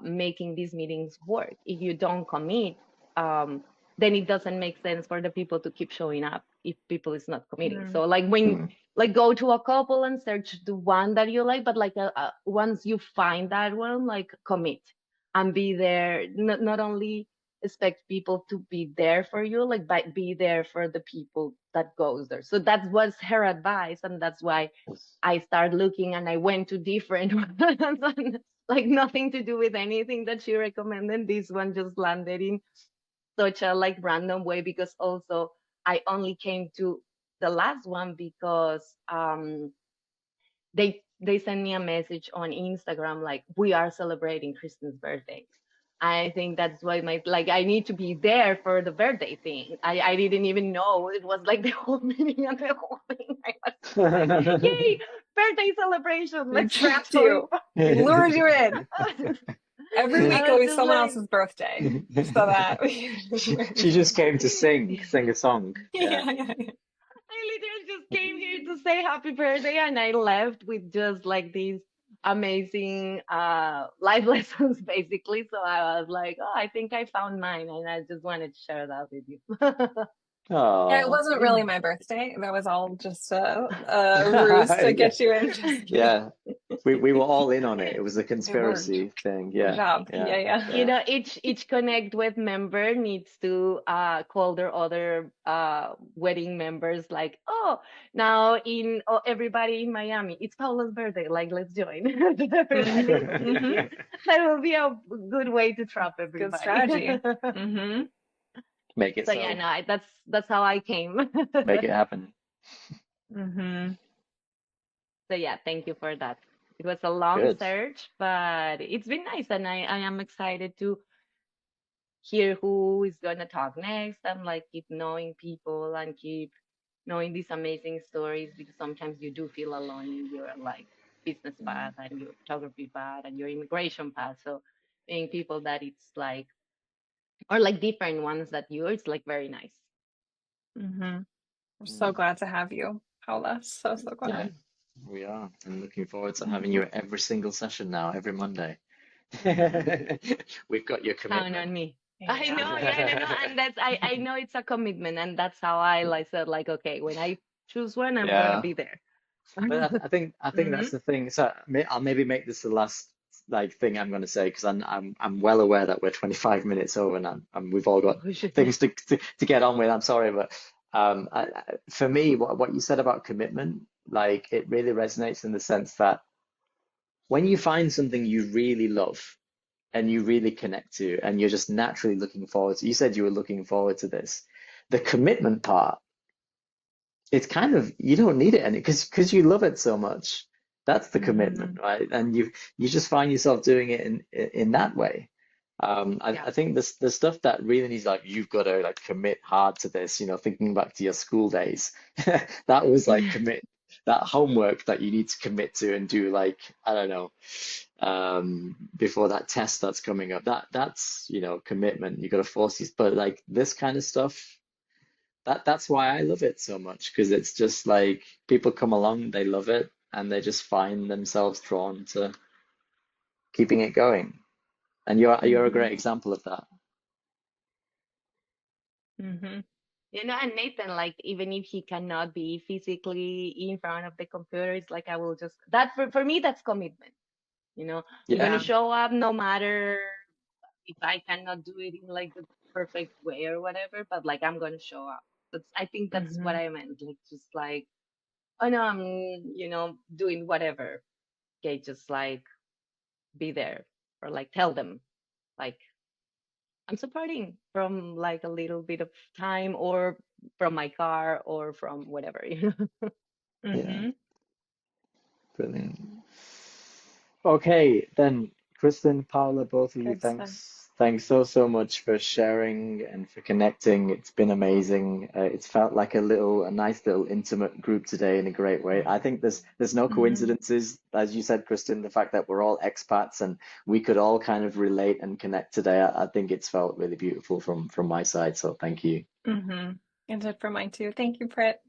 making these meetings work. If you don't commit, then it doesn't make sense for the people to keep showing up if people is not committing. Mm. So like when mm, like go to a couple and search the one that you like, but like once you find that one, like commit and be there. Not only expect people to be there for you, like but be there for the people that goes there. So that was her advice, and that's why I started looking and I went to different ones, and, like nothing to do with anything that she recommended. This one just landed in such a like random way because also I only came to the last one because they sent me a message on Instagram like we are celebrating Kristin's birthday. I think that's why my like I need to be there for the birthday thing. I didn't even know it was like the whole meeting and the whole thing. I was just like, yay, birthday celebration, We let's go trapped join. you. We lured you in. Every week I it'll was be just someone like, else's birthday. So that she just came to sing a song. Yeah. yeah, yeah, yeah. I literally just came here to say happy birthday and I left with just like these amazing life lessons basically. So I was like, oh, I think I found mine and I just wanted to share that with you. Yeah, it Oh. wasn't really my birthday. That was all just a ruse to Yeah. get you in. Just kidding. Yeah. We were all in on it. It was a It worked. conspiracy thing. Good Yeah. job. Yeah. Yeah, yeah. You Yeah. know, each Connect with member needs to call their other wedding members like, oh, now in everybody in Miami, it's Paula's birthday. Like, let's join. Everybody Mm-hmm. Mm-hmm. that will be a good way to trap Good everybody. strategy. Mm-hmm. Make it So yeah, so. no, that's how I came. Make it happen. Mm-hmm. So yeah, thank you for that. It was a long Good. search, but it's been nice, and I am excited to hear who is gonna talk next and like keep knowing people and keep knowing these amazing stories because sometimes you do feel alone in your like business path and your photography path and your immigration path. So being people that it's like or like different ones that you, it's like very nice. Mm-hmm. We're so Mm. glad to have you, Paula. So, so Yeah, glad. we are. And looking forward to having Mm-hmm. you at every single session now, every Monday. Mm-hmm. We've got your Count commitment. on me. I Yeah. know, yeah, no, no, and that's I know it's a commitment, and that's how I like said like okay, when I choose one, I'm gonna Yeah. be there. But I think Hmm. that's the thing. So I'll maybe make this the last like thing I'm going to say because I'm well aware that we're 25 minutes over now and we've all got things to get on with. I'm sorry, but for me, what you said about commitment, like it really resonates in the sense that when you find something you really love and you really connect to and you're just naturally looking forward to, you said you were looking forward to this, the commitment part it's kind of you don't need it any because you love it so much. That's the Mm-hmm. commitment, right? And you just find yourself doing it in that way. Yeah. I think the stuff that really needs, like, you've got to like commit hard to this, thinking back to your school days, that was like commit that homework that you need to commit to and do, like, I don't know, before that test that's coming up. That's, commitment. You got to force these, but like this kind of stuff, that's why I love it so much, because it's just like people come along, they love it, and they just find themselves drawn to keeping it going. And you're a Hmm. great example of that. Hmm. And Nathan, like, even if he cannot be physically in front of the computer, it's like I will just that for me that's commitment. I'm Yeah. gonna Yeah. show up no matter if I cannot do it in like the perfect way or whatever, but like I'm gonna show up. I think that's what Hmm. I meant. Like just like, oh no, I'm doing whatever. Okay, just like be there or like tell them like I'm supporting from like a little bit of time or from my car or from whatever. Yeah. Hmm. Brilliant. Okay, then, Kristen, Paula, both of you, Good stuff. thanks so much for sharing and for connecting. It's been amazing. It's felt like a nice little intimate group today in a great way. I think there's no Hmm. coincidences, as you said, Kristen, the fact that we're all expats and we could all kind of relate and connect today. I think it's felt really beautiful from my side. So thank you. Hmm. And it for mine too. Thank you, Prit.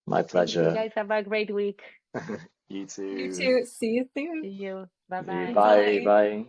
My Thank you pleasure. guys. Have a great week. You You too. too. See you soon. See you. Bye See you. bye. Bye. Bye. Bye.